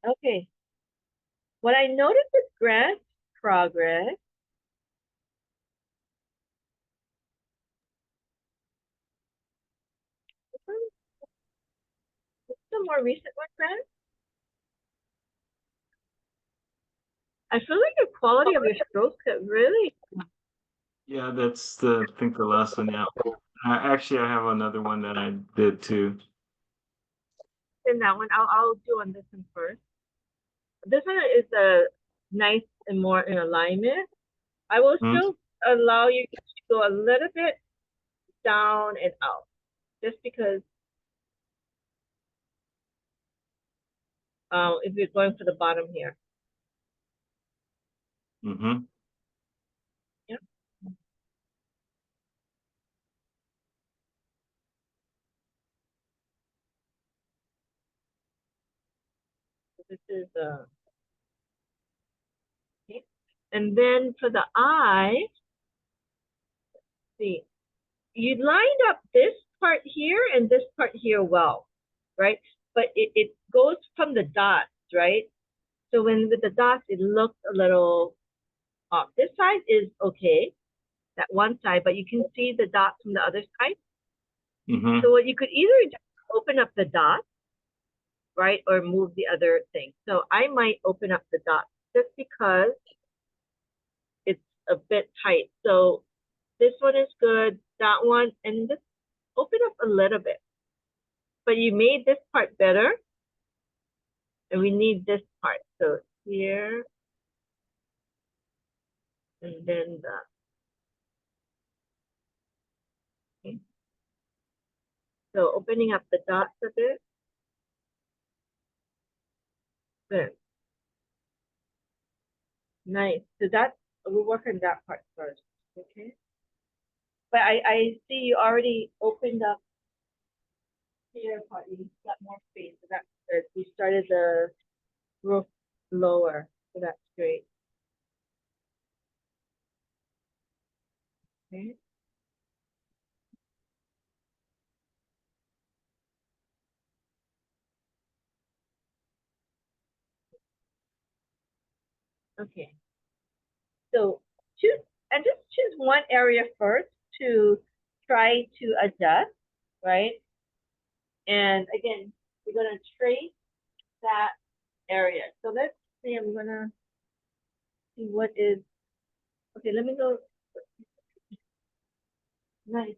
Okay. What I noticed with grant progress, this is a more recent one, Grant. I feel like the quality of your strokes got really Yeah, that's the I think the last one. Yeah. Actually, I have another one that I did too. in that one. I'll do on this one first. This one is a nice and more in alignment. I will Hmm? still allow you to go a little bit down and out, just because if you're going for the bottom here. Mm-hmm. Yeah. So this is okay. And then for the eye, see, you lined up this part here and this part here well, right? But it goes from the dots, right? So when with the dots, it looks a little off. This side is okay, that one side, but you can see the dots from the other side. Mm-hmm. So what you could either just open up the dots, right, or move the other thing. So I might open up the dots just because it's a bit tight. So this one is good, that one, and just open up a little bit. But you made this part better, and we need this part. So here, and then the, okay. So opening up the dots a bit, good, nice. So that's, we'll work on that part first, okay? But I see you already opened up here part, you got more space, so that's good. You started the roof lower, so that's great. Okay. Okay. So choose and just choose one area first to try to adjust, right? And again, we're gonna trace that area. So let's see, I'm gonna see what is, okay, let me go, nice.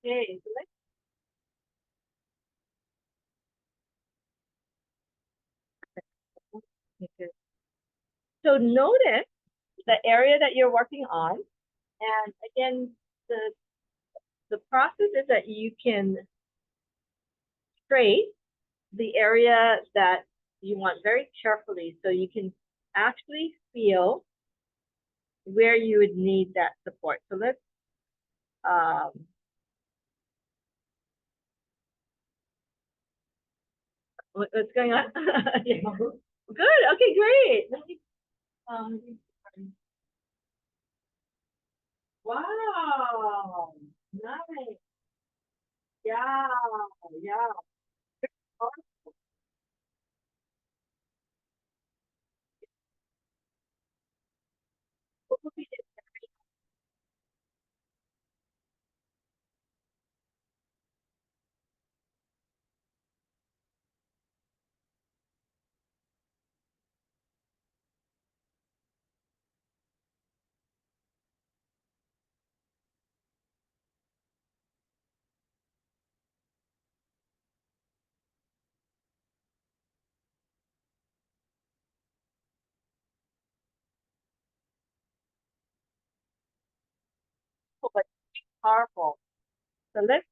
Okay, so let's so notice the area that you're working on, and again, the process is that you can trace the area that you want very carefully, so you can actually feel where you would need that support. So let's what's going on? Yeah. Good. Okay, great. Let me, wow. Nice. Yeah. Yeah. But powerful. So let's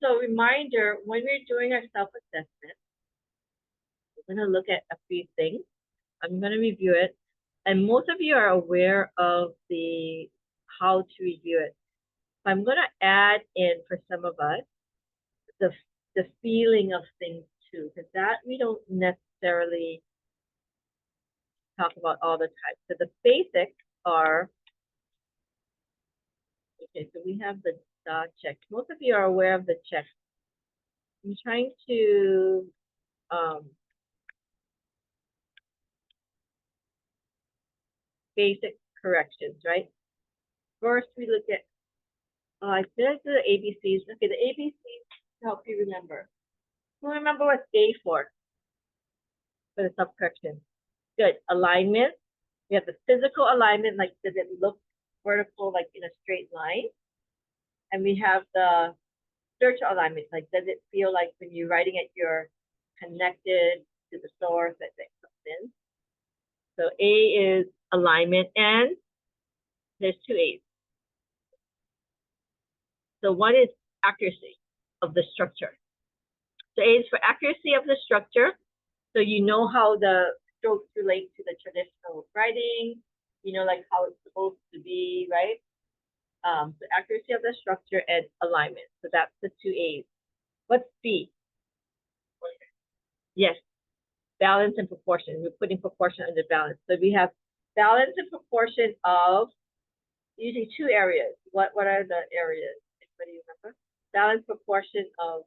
so reminder when we're doing our self-assessment, we're gonna look at a few things. I'm gonna review it. And most of you are aware of the how to review it. I'm gonna add in for some of us the the feeling of things too, because that we don't necessarily talk about all the time. So the basics are okay. So we have the check. Most of you are aware of the check. I'm trying to basic corrections, right? First, we look at I did the ABCs. Okay, the ABCs to help you remember. Who remember what's A for the subcorrection? Good. Alignment. We have the physical alignment, like does it look vertical, like in a straight line? And we have the spiritual alignment, like does it feel like when you're writing it, you're connected to the source that comes in? So A is alignment, and there's two A's. So one is accuracy of the structure. So A is for accuracy of the structure. So you know how the strokes relate to the traditional writing, you know, like how it's supposed to be, right? So accuracy of the structure and alignment. So that's the two A's. What's B? Yes, balance and proportion. We're putting proportion under balance. So we have balance and proportion of usually two areas. What are the areas? Anybody remember? Balance proportion of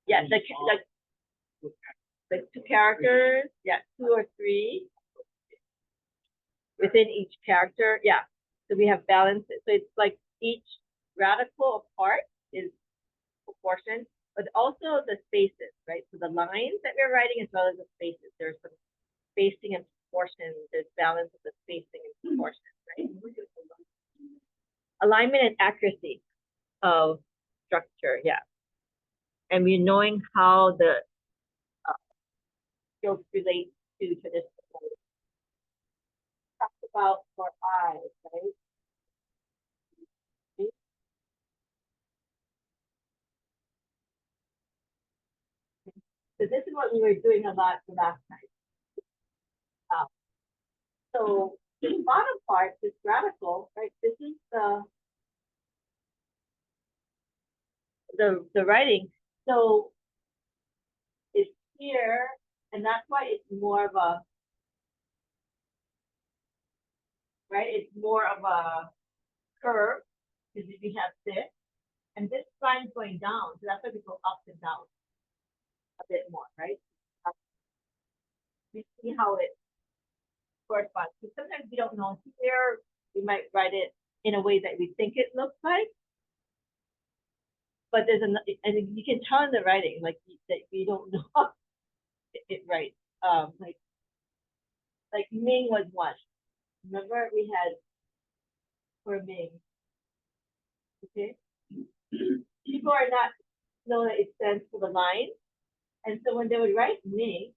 yeah, the two characters, yeah, two or three within each character, yeah. So we have balance. So it's like each radical apart is proportion, but also the spaces, right? So the lines that we're writing as well as the spaces. There's some spacing and proportion. There's balance of the spacing and proportion, right? Alignment and accuracy of structure, yeah. And we're knowing how the strokes relate to traditional. Talk about for eyes, right? So this is what we were doing a lot the last time. So the bottom part, this radical, right? This is the writing. So it's here, and that's why it's more of a right. It's more of a curve because we have this, and this line is going down, so that's why we go up and down a bit more, right? We see how it corresponds. So sometimes we don't know here. We might write it in a way that we think it looks like, but there's and you can tell in the writing like that you don't know it right. Like Ming was one. Remember we had for Ming, okay? People are not know that it stands for the line. And so when they would write Ming,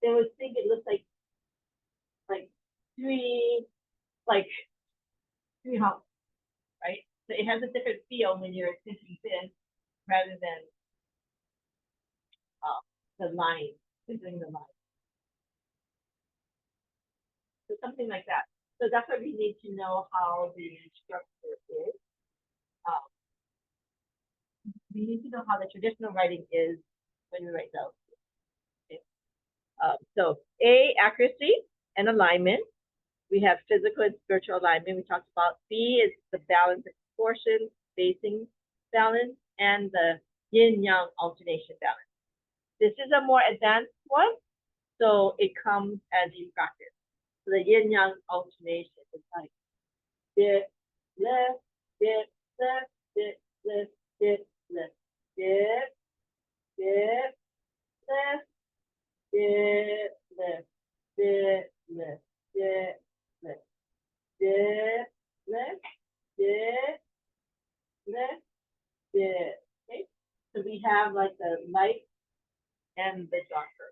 they would think it looks like three, like three humps, right? So it has a different feel when you're thinking this rather than the line, considering the line. So something like that. So that's why we need to know how the structure is. We need to know how the traditional writing is when we write those. Okay. So A, accuracy and alignment. We have physical and spiritual alignment. We talked about B is the balance and proportion, spacing balance, and the yin-yang alternation balance. This is a more advanced one, so it comes as you practice. So the yin-yang alternation is like dip, lift, dip, lift, dip, lift, dip, lift, dip, dip, lift, dip, lift, dip, lift, dip, lift, dip, lift, dip, lift, dip. Okay, so we have like the light and the darker.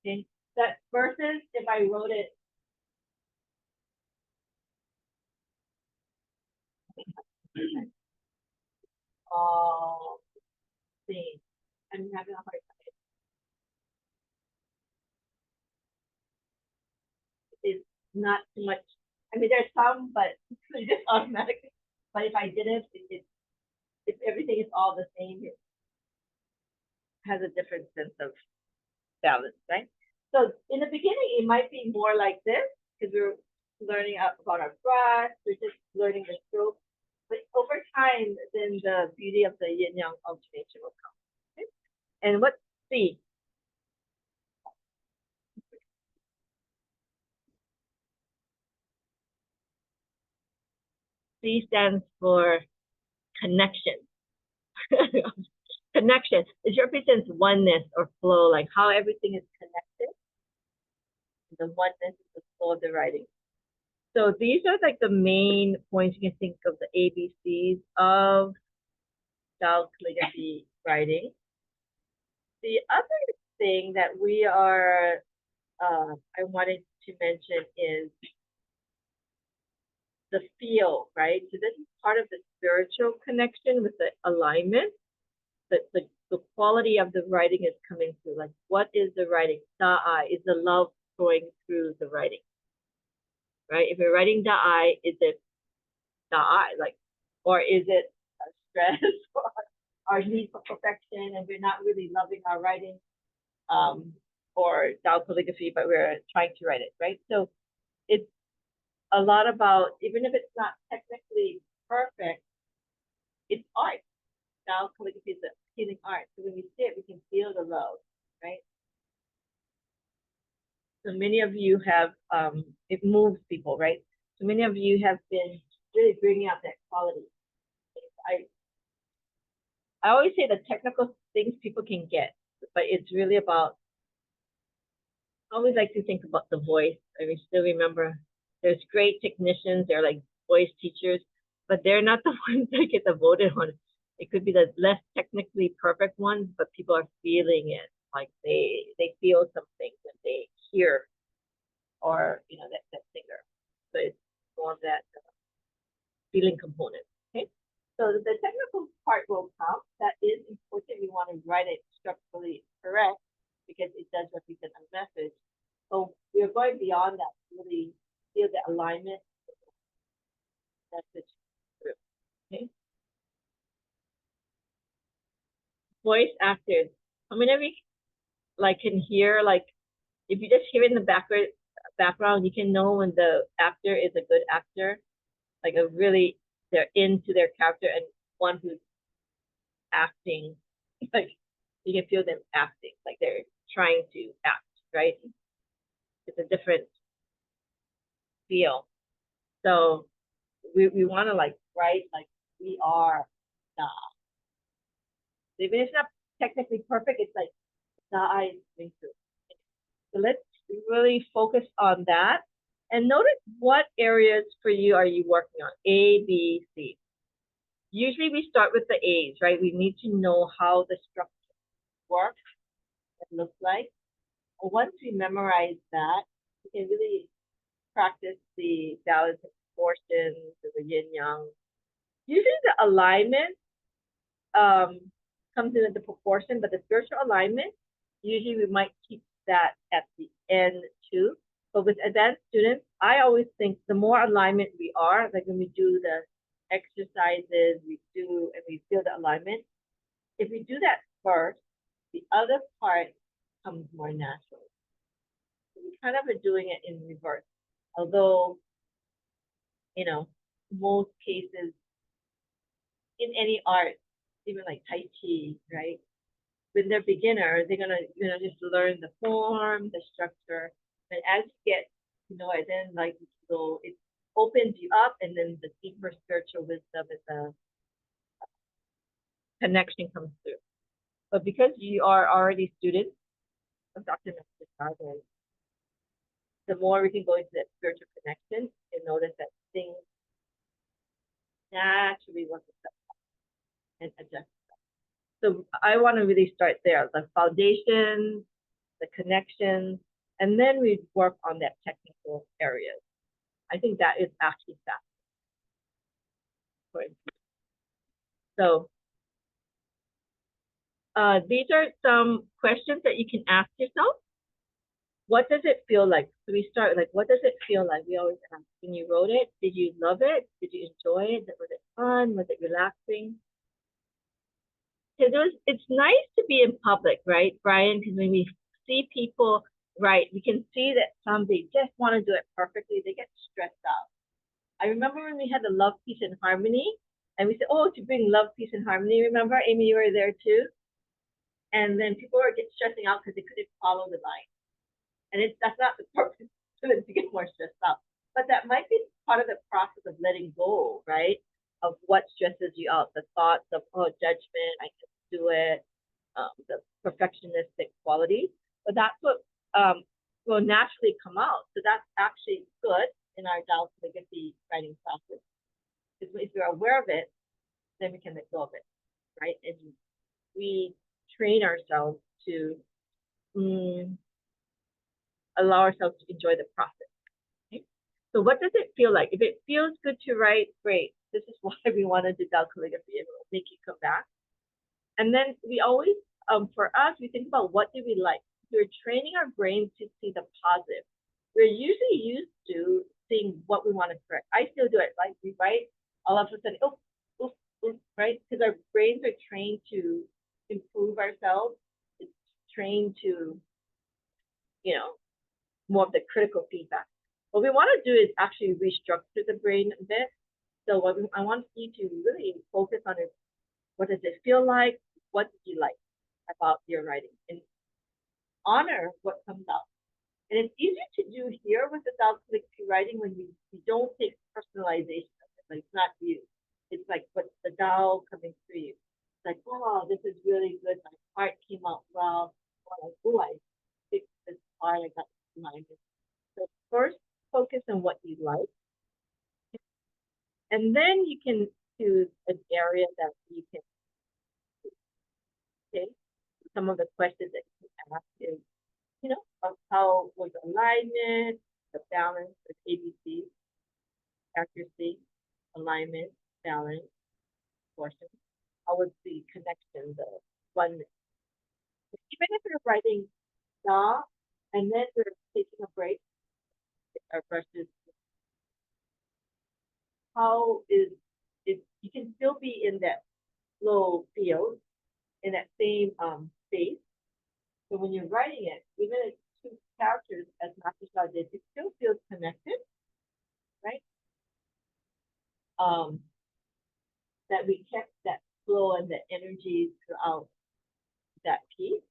Okay, that versus if I wrote it all same. I'm having a hard time. It's not too much. I mean, there's some, but it's just automatically. But if I didn't, if everything is all the same, it has a different sense of balance, right? So in the beginning, it might be more like this because we're learning about our brush, we're just learning the stroke. But over time, then the beauty of the yin yang alternation will come. Okay? And what's C? C stands for connection. Connection. It represents oneness or flow, like how everything is connected. The oneness is the flow of the writing. So these are like the main points you can think of the ABCs of Tao Calligraphy writing. The other thing that we are, I wanted to mention is the feel, right? So this is part of the spiritual connection with the alignment. The quality of the writing is coming through. Like, what is the writing? Da'ai, is the love going through the writing, right? If you're writing Da'ai, is it Da'ai, like, or is it a stress or our need for perfection and we're not really loving our writing, or Tao calligraphy, but we're trying to write it, right? So it's a lot about, even if it's not technically perfect, it's art. Tao calligraphy is a healing art. So when we see it, we can feel the love, right? So many of you have, it moves people, right? So many of you have been really bringing out that quality. I always say the technical things people can get, but it's really about, I always like to think about the voice. I still remember there's great technicians, they're like voice teachers, but they're not the ones that get the voted on. It could be the less technically perfect ones, but people are feeling it. Like they feel something when they hear, or that singer. So it's more of that feeling component. Okay. So the technical part will come. That is important. We want to write it structurally correct because it does represent a message. So we're going beyond that to really feel the alignment message through. Okay. Voice actors. How many of you can hear, like, if you just hear it in the background, you can know when the actor is a good actor, like a really, they're into their character, and one who's acting, like you can feel them acting, like they're trying to act, right? It's a different feel. So we want to write like we are even if it's not technically perfect, it's like the eyes coming through. really focus on that. And notice what areas for you are you working on, A, B, C. Usually we start with the A's, right? We need to know how the structure works and looks like. And once we memorize that, we can really practice the balance of proportions, the yin yang. Usually the alignment comes in at the proportion, but the spiritual alignment, usually we might keep that at the end too. But with advanced students, I always think the more alignment we are, like when we do the exercises, we feel the alignment. If we do that first, the other part comes more natural. So we kind of are doing it in reverse. Although, you know, most cases in any art, even like Tai Chi, right? When they're beginners, they're gonna, just learn the form, the structure. And as you get to know it, then like so it opens you up, and then the deeper spiritual wisdom and the connection comes through. But because you are already students of Dr. Mr. the more we can go into that spiritual connection and notice that things naturally work itself and adjust. So I want to really start there, the foundation, the connections, and then we work on that technical areas. I think that is actually fast. So these are some questions that you can ask yourself. What does it feel like? So we start like, what does it feel like? We always ask, when you wrote it, did you love it? Did you enjoy it? Was it fun? Was it relaxing? Because it's nice to be in public, right, Brian? Because when we see people write, we can see that some, they just want to do it perfectly. They get stressed out. I remember when we had the Love, Peace, and Harmony, and we said, oh, to bring love, peace, and harmony. Remember, Amy, you were there too? And then people were stressing out because they couldn't follow the line. And that's not the purpose for them to get more stressed out. But that might be part of the process of letting go, right? Of what stresses you out, the thoughts of, oh, judgment, I can do it, the perfectionistic quality. But that's what will naturally come out. So that's actually good in our Tao Calligraphy writing process. Because if you're aware of it, then we can let go of it, right? And we train ourselves to allow ourselves to enjoy the process. Okay? So what does it feel like? If it feels good to write, great. This is why we want to do Tao Calligraphy. It will make you come back. And then we always, for us, we think about what do we like. We're training our brain to see the positive. We're usually used to seeing what we want to correct. I still do it. Like we write, all of a sudden, right? Because our brains are trained to improve ourselves. It's trained to, more of the critical feedback. What we want to do is actually restructure the brain a bit. So what I want you to really focus on is, what does it feel like? What did you like about your writing? And honor what comes out. And it's easier to do here with the Tao Calligraphy writing when you don't take personalization of it. Like, it's not you. It's like what's the Tao coming through you. It's like, oh, this is really good. My heart came out well. Or like, oh, I fixed this part. I got reminded. So first, focus on what you like. And then you can choose an area that you can, okay? Some of the questions that you can ask is, of how was the alignment, the balance, the ABC, accuracy, alignment, balance, portion. How was the connection, the oneness? Even if you're writing da, and then you're taking a break, our brushes, how is it? You can still be in that flow field, in that same space. So when you're writing it, even if two characters, as Master Shah did, it still feels connected, right? That we kept that flow and the energy throughout that piece.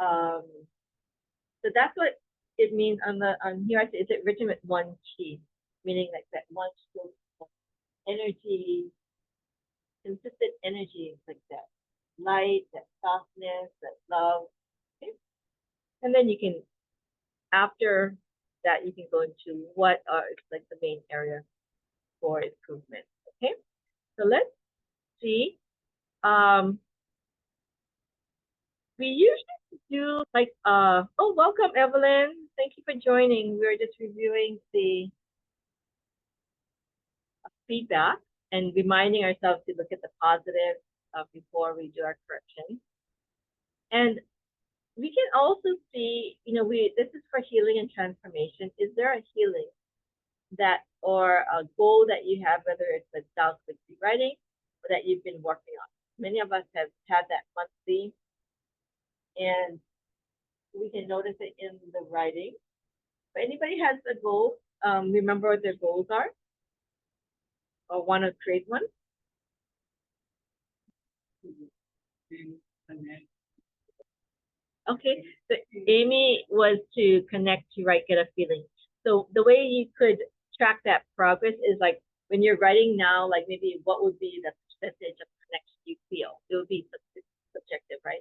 So that's what it means on here. I say, is it written with one chi, meaning like that one stroke of energy, consistent energy, like that light, that softness, that love. Okay? And then you can after that, you can go into what are like the main area for improvement. Okay, so let's see. We usually do like oh, welcome Evelyn. Thank you for joining. We're just reviewing the feedback and reminding ourselves to look at the positive before we do our correction. And we can also see, you know, this is for healing and transformation. Is there a healing that or a goal that you have, whether it's a Tao Calligraphy writing or that you've been working on? Many of us have had that monthly, and we can notice it in the writing. If anybody has a goal, remember what their goals are or want to create one? Okay, so Amy was to connect to write, get a feeling. So the way you could track that progress is like when you're writing now, like maybe what would be the percentage of connection you feel? It would be subjective, right?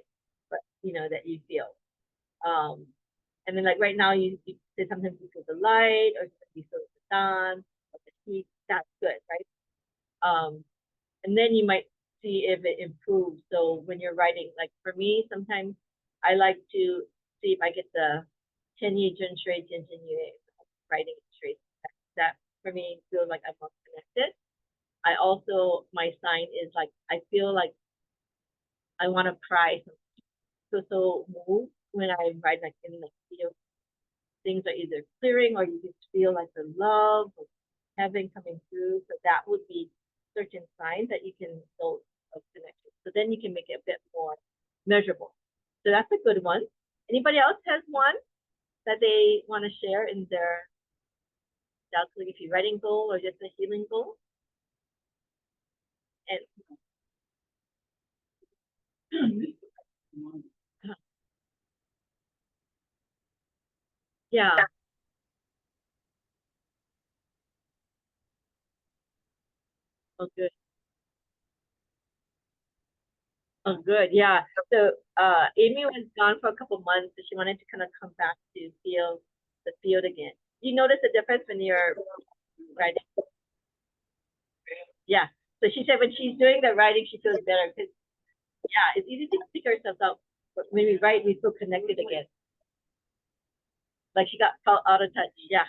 But you know that you feel. And then like right now you say sometimes you feel the light or you feel the sun or the heat. That's good, right? And then you might see if it improves. So when you're writing, like for me, sometimes I like to see if I get the 10-year writing traits. That for me feels like I'm more connected. I also, my sign is like, I feel like I want to cry. So move when I write like in the field. Things are either clearing or you just feel like the love or heaven coming through. So that would be certain signs that you can note of connection. So then you can make it a bit more measurable. So that's a good one. Anybody else has one that they want to share in their Tao Calligraphy writing goal or just a healing goal? And yeah. Oh, good. Oh, good. Yeah. So Amy was gone for a couple months, so she wanted to kind of come back to feel the field again. Do you notice the difference when you're writing? Yeah. So she said when she's doing the writing, she feels better because yeah, it's easy to figure ourselves out, but when we write, we feel connected again. Like she got felt out of touch. Yeah.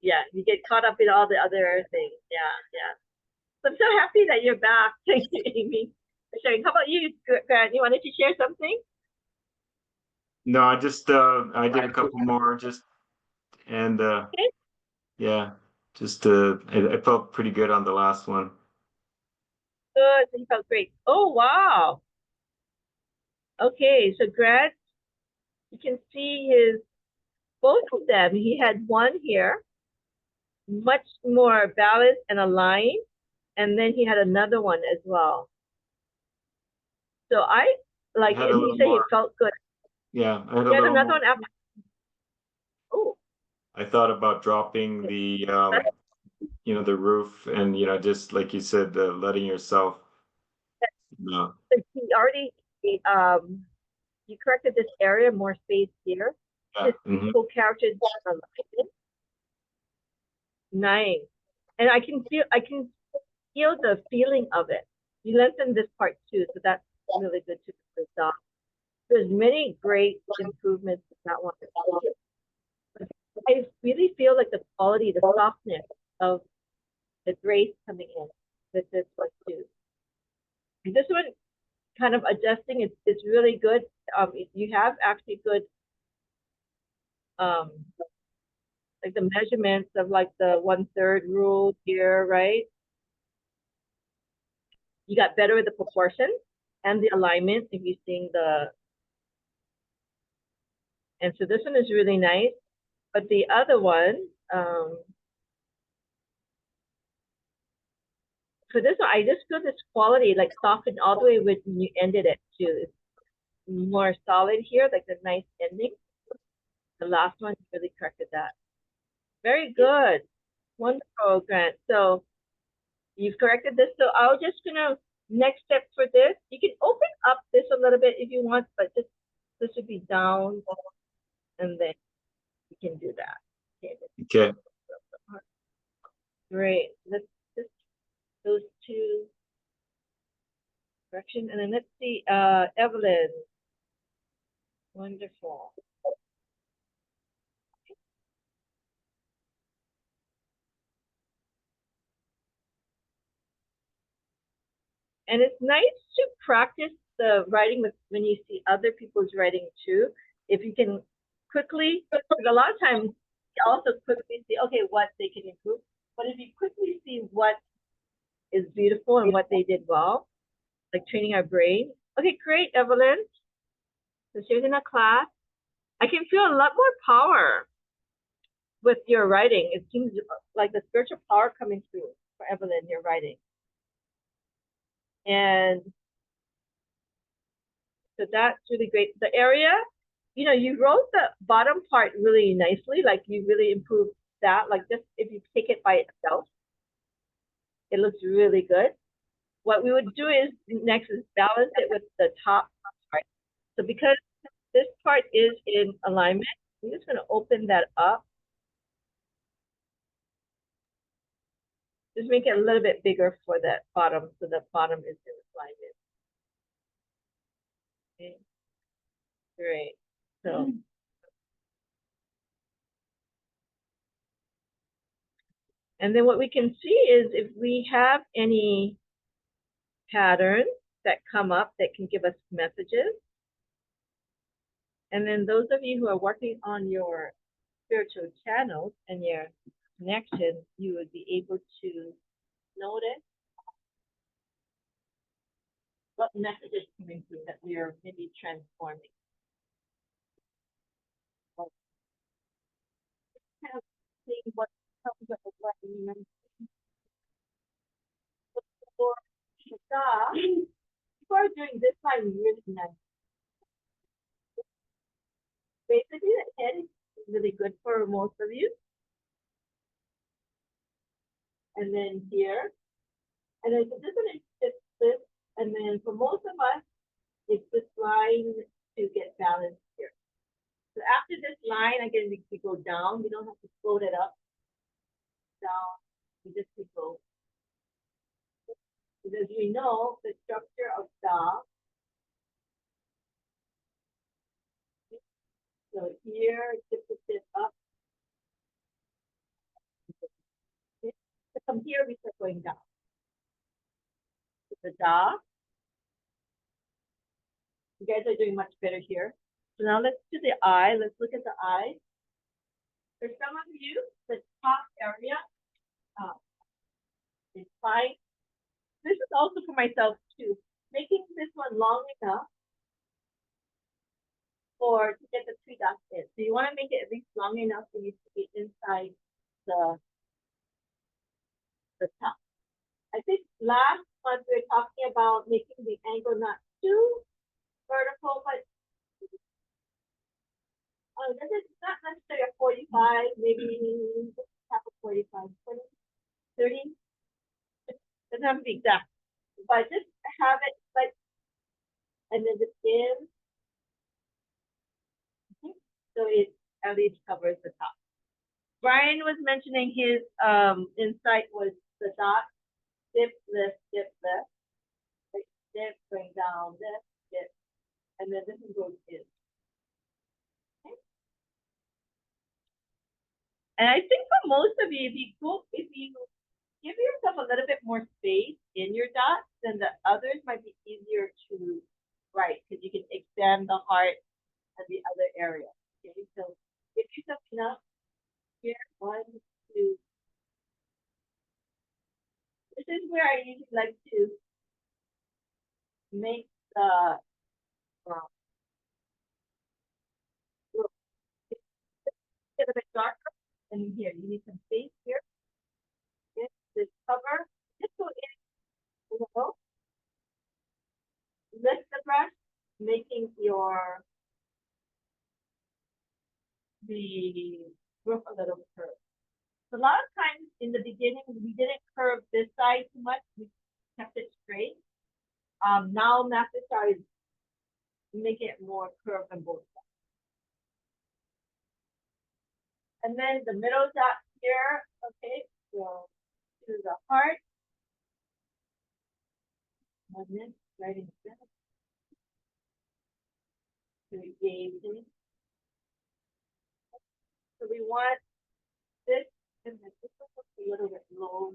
Yeah. You get caught up in all the other things. Yeah. Yeah. So I'm so happy that you're back. Thank you, Amy, for sharing. How about you, Grant? You wanted to share something? No, I did a couple more and Okay. yeah, I felt pretty good on the last one. Good. So he felt great. Oh, wow. Okay. So Grant, you can see both of them. He had one here, much more balanced and aligned. And then he had another one as well. So I like, I had a and he little said he more. felt good. Yeah, I had a He had little another more. one after. Oh, I thought about dropping the roof and just like you said, letting yourself. No. so he already, um, you corrected this area, more space here. Yeah. His physical characters are aligned. Nice. And I can feel the feeling of it. You lengthened this part too, so that's really good to resolve. There's many great improvements in that one. I really feel like the quality, the softness of the grace coming in with this one too. And this one kind of adjusting is really good. You have actually good um like the measurements of like the 1/3 rule here, right? You got better with the proportions and the alignment if you're seeing and so this one is really nice. But the other one, for this one, I just feel this quality like softened all the way when you ended it too. It's more solid here, like the nice ending. The last one really corrected that. Very good. Wonderful, Grant. So you've corrected this. So I'll just gonna next step for this. You can open up this a little bit if you want, but this would be down and then we can do that. Okay. Okay. Great. Let's just those two direction, and then let's see, Evelyn. Wonderful. And it's nice to practice the writing with when you see other people's writing too. If you can quickly, because a lot of times you also quickly see, okay, what they can improve. But if you quickly see what is beautiful and what they did well, like training our brain. Okay, great, Evelyn. So she was in a class. I can feel a lot more power with your writing. It seems like the spiritual power coming through for Evelyn, your writing. And so that's really great. The area, you know, you wrote the bottom part really nicely, like you really improved that. Like just if you take it by itself, it looks really good. What we would do is next is balance it with the top part. So because this part is in alignment, I'm just going to open that up. Just make it a little bit bigger for that bottom, so the bottom is in alignment. Okay. Great. So. And then what we can see is if we have any patterns that come up that can give us messages. And then those of you who are working on your spiritual channels and your connection, you would be able to notice what messages coming through that we are maybe transforming. Kind of seeing what comes up with what you mentioned. Before doing this one, really nice. Basically, the head is really good for most of you. And then here, and then this one is just this, and then for most of us, it's this line to get balanced here. So after this line, again, we go down. We don't have to float it up, down. We just go. Because we know the structure of Da. So here, just a bit up. So from here, we start going down. So the Da. You guys are doing much better here. So now let's do the eye. Let's look at the eye. For some of you, the top area is fine. This is also for myself too. Making this one long enough to get the 3 dots in. So you want to make it at least long enough for you to be inside the top. I think last month we were talking about making the angle not too vertical, but this is not necessarily a 45, maybe half a 45, 20, 30. It doesn't have to be exact, but just have it like, and then just in. So it at least covers the top. Brian was mentioning his insight was the dot, dip, lift, like dip, bring down, lift, dip, and then this one goes in. Okay. And I think for most of you, if you give yourself a little bit more space in your dots, then the others might be easier to write because you can expand the heart and the other area. Okay, so give yourself enough here. 1, 2. This is where I usually like to make the get a bit darker. And here, you need some space here. This cover. Just go in a little. Lift the brush, making the roof a little curved. So a lot of times in the beginning, we didn't curve this side too much. We kept it straight. Now Master started making it more curved on both sides. And then the middle dot here, okay, so to the heart. And then right in the center. So we gazing. So we want this and then this one looks a little bit low.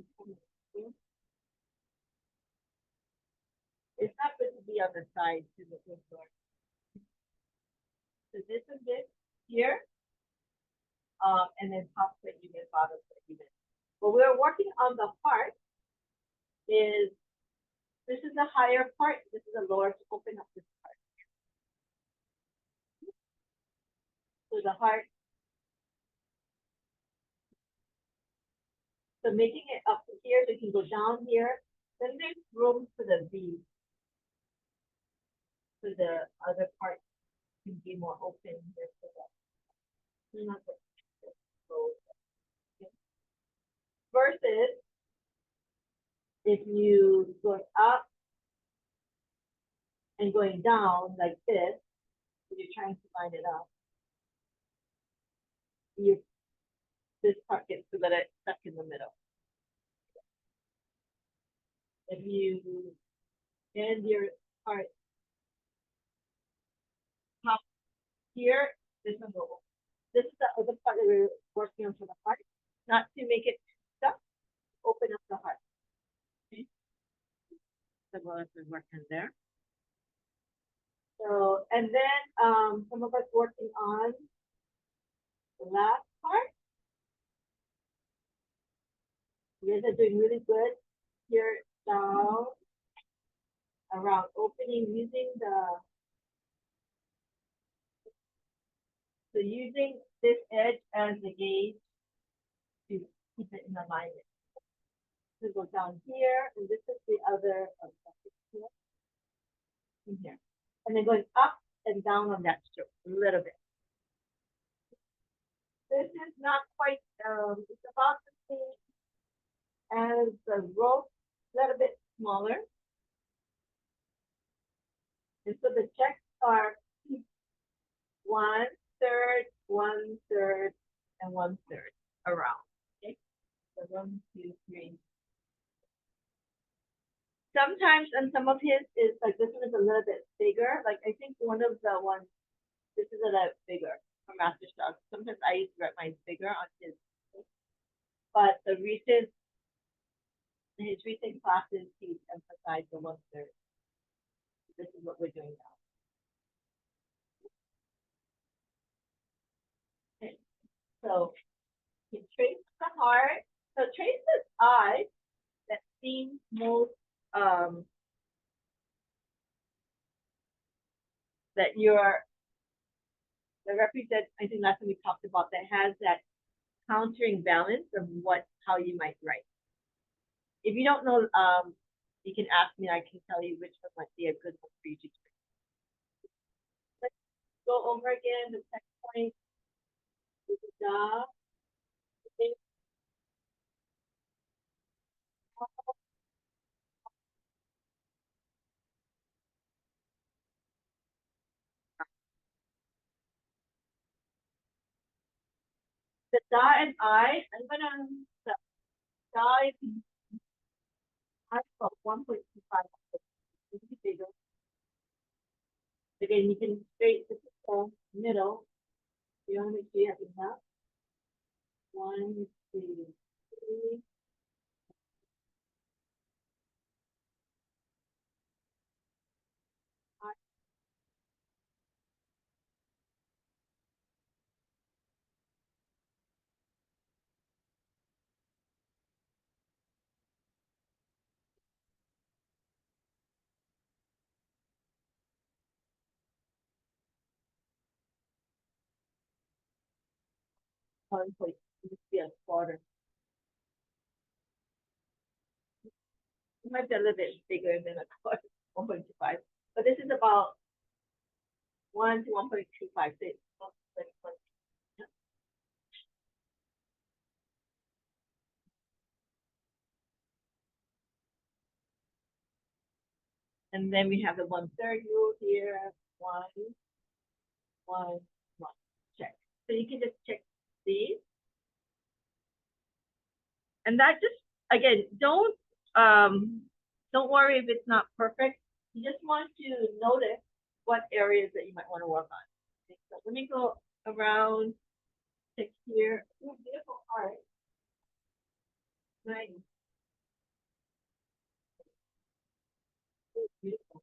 It's not good to be on the side to the door. So this and this here, and then top that you get, bottom that you get. What we're working on the heart is this is the higher part, this is the lower to open up this part. So the heart. So making it up to here, so you can go down here. Then there's room for the V. So the other part can be more open here for that. Versus if you go up and going down like this, you're trying to line it up. This part gets a little stuck in the middle. If you end your part top here, this one will. This is the other part that we're working on for the heart, not to make it stuck. Open up the heart. Okay. So we're working there. So and then some of us working on the last part. You guys are doing really good here down around opening using using this edge as the gauge to keep it in alignment. So go down here, and this is the other here. And then going up and down on that stroke a little bit. This is not quite it's about the same as the rope, a little bit smaller. And so the checks are 1/3, 1/3, and 1/3 around. Okay. So 1, 2, 3. Sometimes on some of his is like this one is a little bit bigger. Like I think one of the ones, this is a little bigger for Master Stroke. Sometimes I used to write mine bigger on his. But his recent classes, he's emphasized the 1/3. This is what we're doing now. Okay. So you trace the heart. So trace the eye that seems most that the represent, I think that's what we talked about, that has that countering balance of how you might write. If you don't know, you can ask me, I can tell you which one might be a good one for you to trace. Let's go over again the text point. The da and I'm gonna da I about 1.25. This is bigger. Again, you can straight the middle. You want to make sure you have enough. 1, 2, 3. 1.2 be a quarter. It might be a little bit bigger than a quarter, 1.25. But this is about 1 to 1.25. And then we have the 1/3 rule here. 1, 1, 1. Check. So you can just check these. And that just, again, don't worry if it's not perfect. You just want to notice what areas that you might want to work on. Okay, so let me go around, check here. Oh, beautiful art. Nice. Oh, beautiful.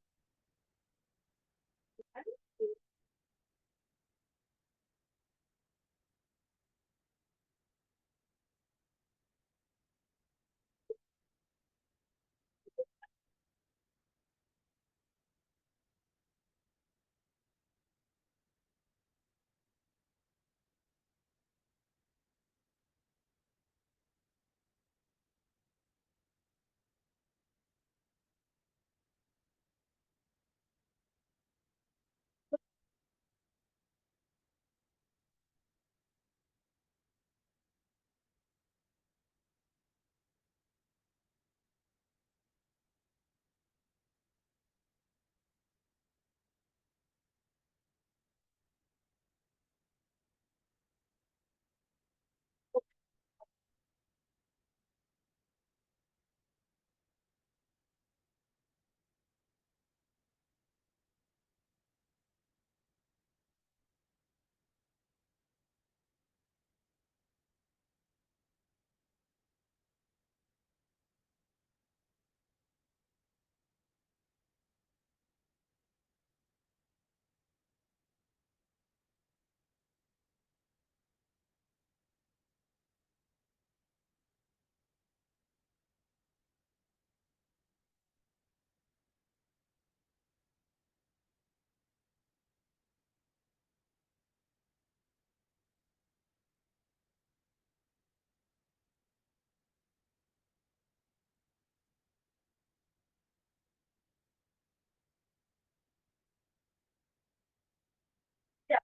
Yeah.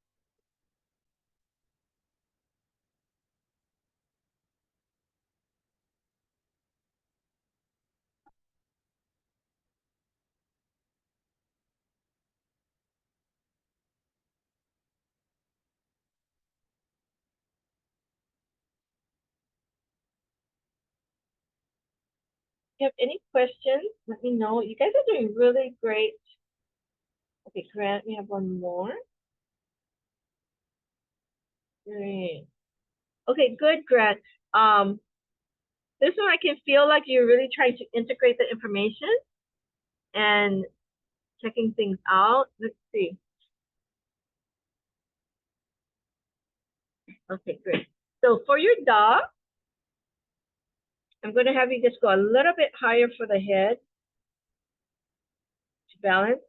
If you have any questions, let me know. You guys are doing really great. Okay, Grant, we have one more. Great. Okay, good, Grant. This one I can feel like you're really trying to integrate the information and checking things out. Let's see. Okay, great. So for your dog, I'm going to have you just go a little bit higher for the head to balance.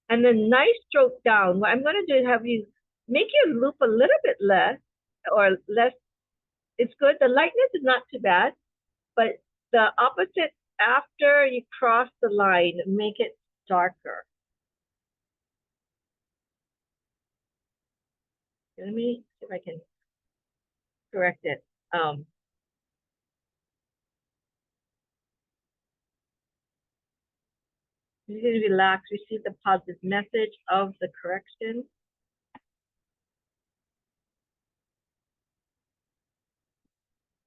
And then nice stroke down. What I'm going to do is have you make your loop a little bit less or less. It's good. The lightness is not too bad, but the opposite after you cross the line, make it darker. Let me see if I can correct it. You need to relax, receive the positive message of the correction.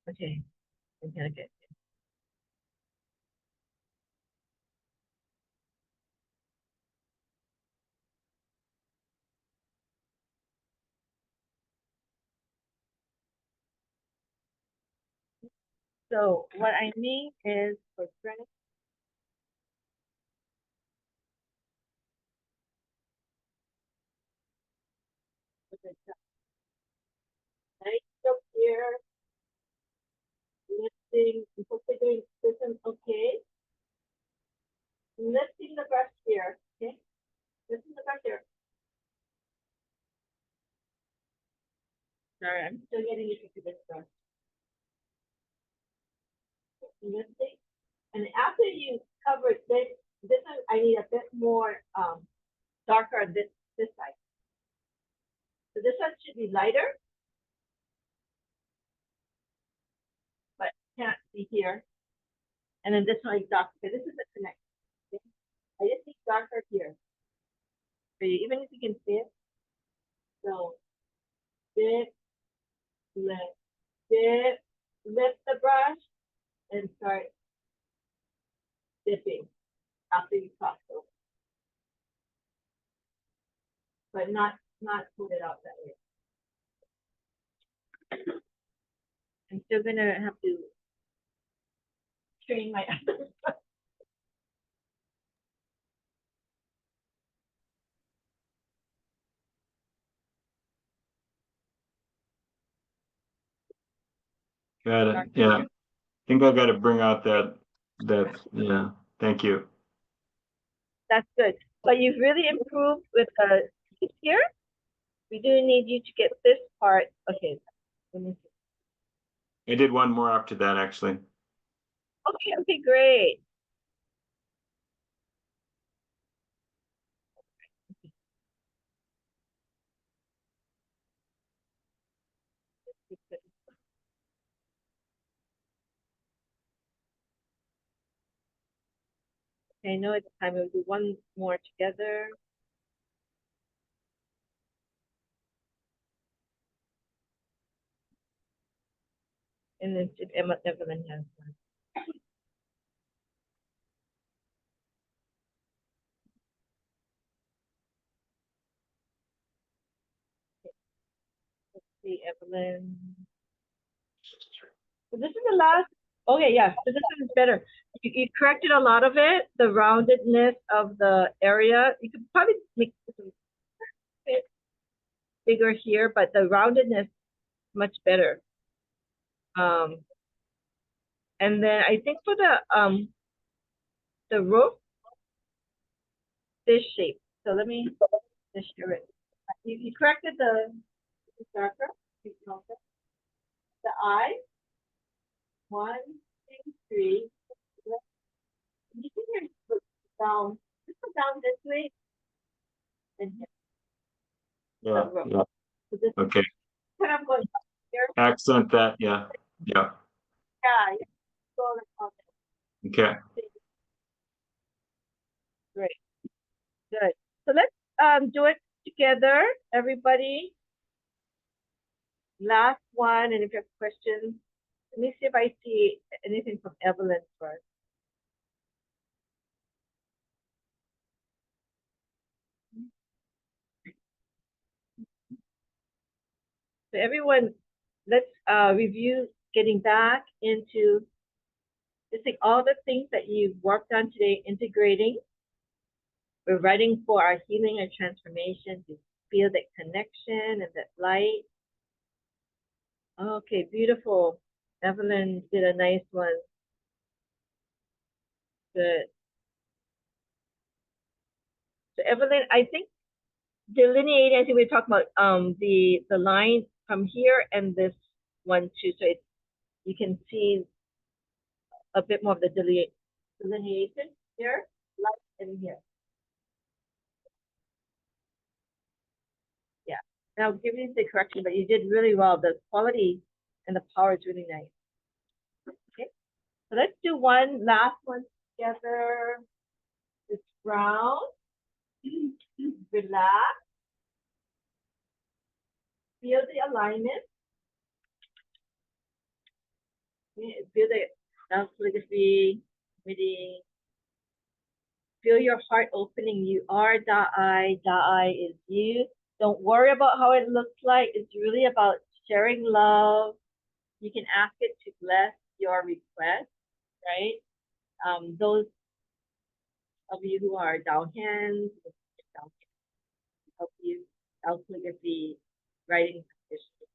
Okay, okay. So what I mean is for granite. Nice up here, lifting, hopefully doing this one okay. Lifting the brush here, okay? Lifting the brush here. Sorry, I'm still getting used to this brush. Lifting. And after you cover this one, I need a bit more darker on this side. So this one should be lighter, but can't see here. And then this one is dark. Okay, this is the connect. Okay? I just need darker here for you, even if you can see it. So dip, lift, the brush, and start dipping after you cross over, but not pull it out that way. I'm still gonna have to train my Got it. Yeah. I think I got to bring out yeah. Thank you. That's good. But you've really improved with the here. We do need you to get this part. Okay. Let me see. I did one more after that, actually. Okay, okay, great. Okay, I know it's time. We'll do one more together. And then if Evelyn has one. Let's see, Evelyn. So this is the last. Okay, yeah. So this one is better. You corrected a lot of it, the roundedness of the area. You could probably make this a bit bigger here, but the roundedness much better. And then I think for the roof, this shape. So let me just share it. You corrected the darker, the eye. 1, 2, 3. You can hear it look down. Just go down this way and here. Yeah. Yeah. So this Okay. kind of going up here. Accent that. Yeah. Yeah. Yeah, you go like Okay. Great. Good. So let's do it together, everybody. Last one, and if you have questions, let me see if I see anything from Evelyn first. So everyone, let's review getting back into listing all the things that you've worked on today, integrating. We're writing for our healing and transformation to feel that connection and that light. Okay, beautiful. Evelyn did a nice one. Good. So Evelyn, I think delineating, I think we talked about the line from here and this one too. So you can see a bit more of the delineation here, light and here. Yeah. And I'll give you the correction, but you did really well. The quality and the power is really nice. Okay. So let's do one last one together. This brown. Relax. Feel the alignment. Feel the Tao Calligraphy, meeting. Feel your heart opening. You are Da'ai. Da'ai is you. Don't worry about how it looks like. It's really about sharing love. You can ask it to bless your request, right? Those of you who are down hands, help you Tao Calligraphy writing practitioner.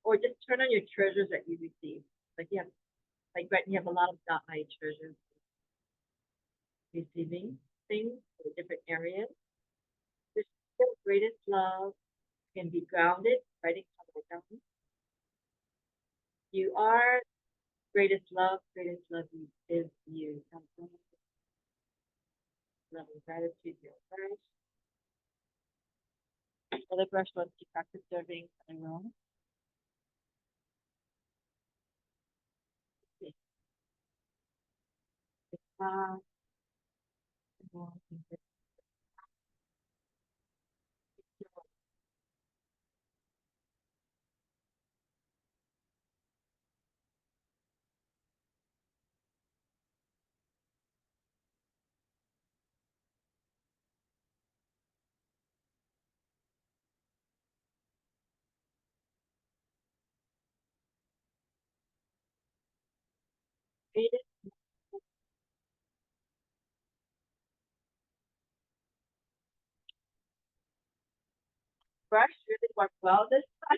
Or just turn on your treasures that you receive. Like you have, like right, you have a lot of Da'ai treasures receiving things for different areas. This greatest love can be grounded, writing somewhere down. You are greatest love is you. Love and gratitude, your first. Other brush wants to practice serving I know. Creative brush really worked well this time.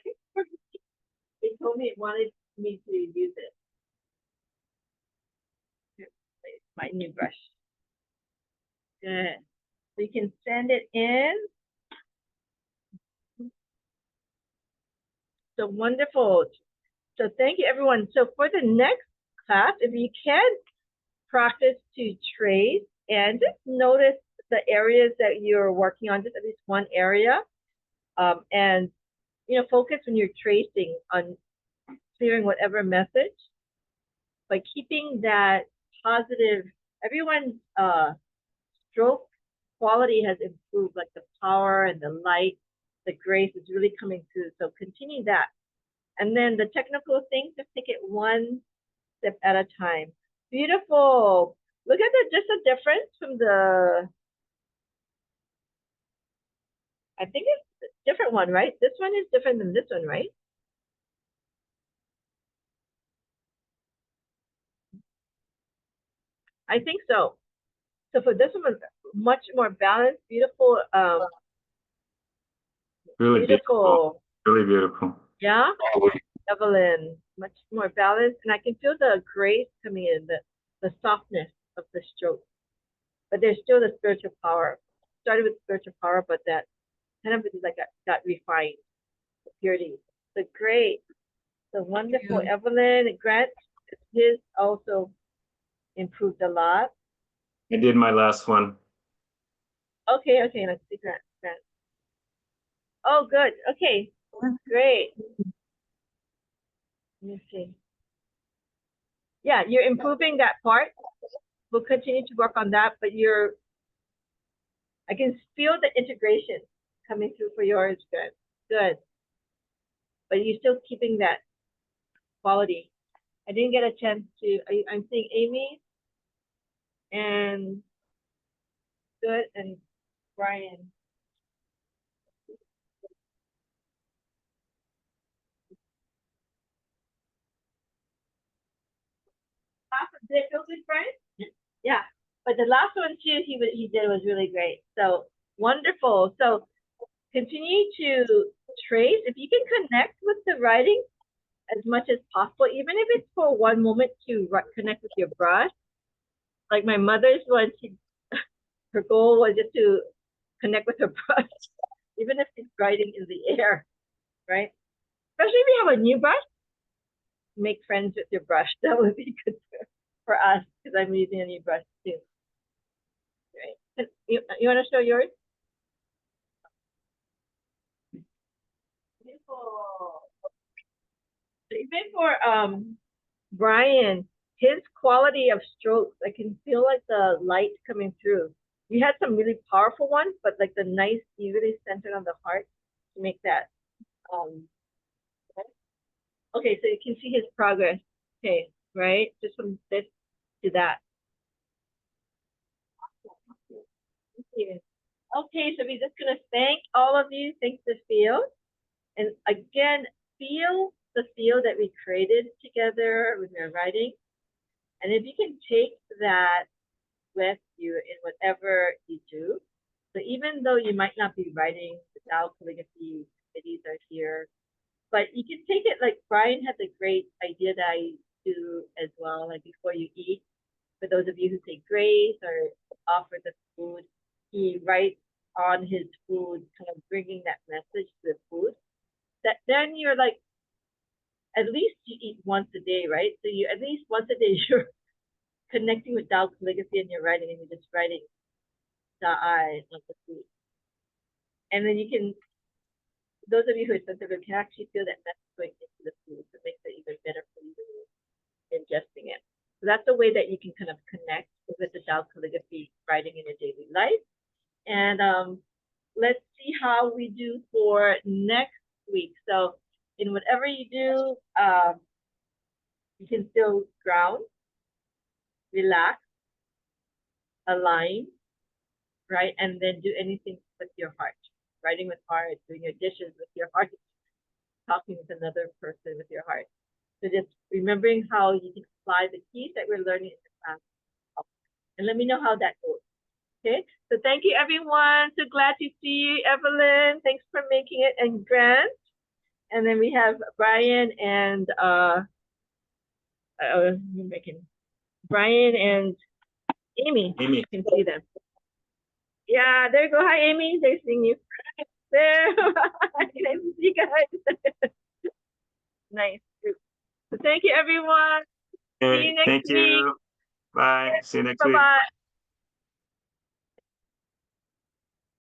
They told me it wanted me to use it. Here's my new brush. Good. So you can send it in. So wonderful. So thank you, everyone. So for the next class, if you can practice to trace and just notice the areas that you're working on, just at least one area, and focus when you're tracing on clearing whatever message, but keeping that positive. Everyone's stroke quality has improved, like the power and the light, the grace is really coming through. So continue that. And then the technical things, just take it one step at a time. Beautiful. Look at just a difference from I think it's a different one, right? This one is different than this one, right? I think so. So for this one, much more balanced, beautiful, Really beautiful. Really beautiful. Yeah, Evelyn, much more balanced, and I can feel the grace coming in, the softness of the stroke. But there's still the spiritual power. Started with spiritual power, but that kind of like got refined, the purity. So great, so wonderful, yeah. Evelyn, Grant, his also improved a lot. I did my last one. Okay, let's see, Grant. Oh, good. Okay, great. Let me see. Yeah, you're improving that part. We'll continue to work on that, but I can feel the integration coming through for yours. Good. But you're still keeping that quality. I didn't get a chance to, I'm seeing Amy and good and Brian. Did it feel good, Brian? Yeah. But the last one too, he did was really great. So wonderful. So continue to trace. If you can connect with the writing as much as possible, even if it's for one moment to connect with your brush. Like my mother's one, her goal was just to connect with her brush, even if she's writing in the air, right? Especially if you have a new brush, make friends with your brush. That would be good for us because I'm using a new brush too. Right? You want to show yours? Beautiful. Even for Brian, his quality of strokes, I can feel like the light coming through. You had some really powerful ones, but like the nice, you really centered on the heart to make that. Okay, so you can see his progress. Okay, right? Just from this to that. Okay, so we're just gonna thank all of you. Thanks the field. And again, feel the field that we created together when we were writing. And if you can take that with you in whatever you do. So even though you might not be writing, the Tao Calligraphy committees are here, but you can take it like Brian had the great idea that I do as well, like before you eat. For those of you who say grace or offer the food, he writes on his food, kind of bringing that message to the food. That then you're like, at least you eat once a day, right? So you at least once a day you're connecting with Tao Calligraphy and you're writing and you're just writing Ta'ai of the food. And then you can, those of you who are sensitive can actually feel that message going into the food. So it makes it even better for you when you're ingesting it. So that's a way that you can kind of connect with the Tao Calligraphy writing in your daily life. And let's see how we do for next week. So in whatever you do, you can still ground, relax, align, right? And then do anything with your heart. Writing with heart, doing your dishes with your heart, talking with another person with your heart. So just remembering how you can apply the keys that we're learning in the class. And let me know how that goes. Okay, so thank you, everyone. So glad to see you, Evelyn. Thanks for making it, and Grant. And then we have Brian and Brian and Amy. Amy. You can see them. Yeah, there you go. Hi, Amy. They're seeing you. There. Nice to see you guys. Nice. So thank you, everyone. See you next Thank week. you. Bye. See you next week. Bye-bye.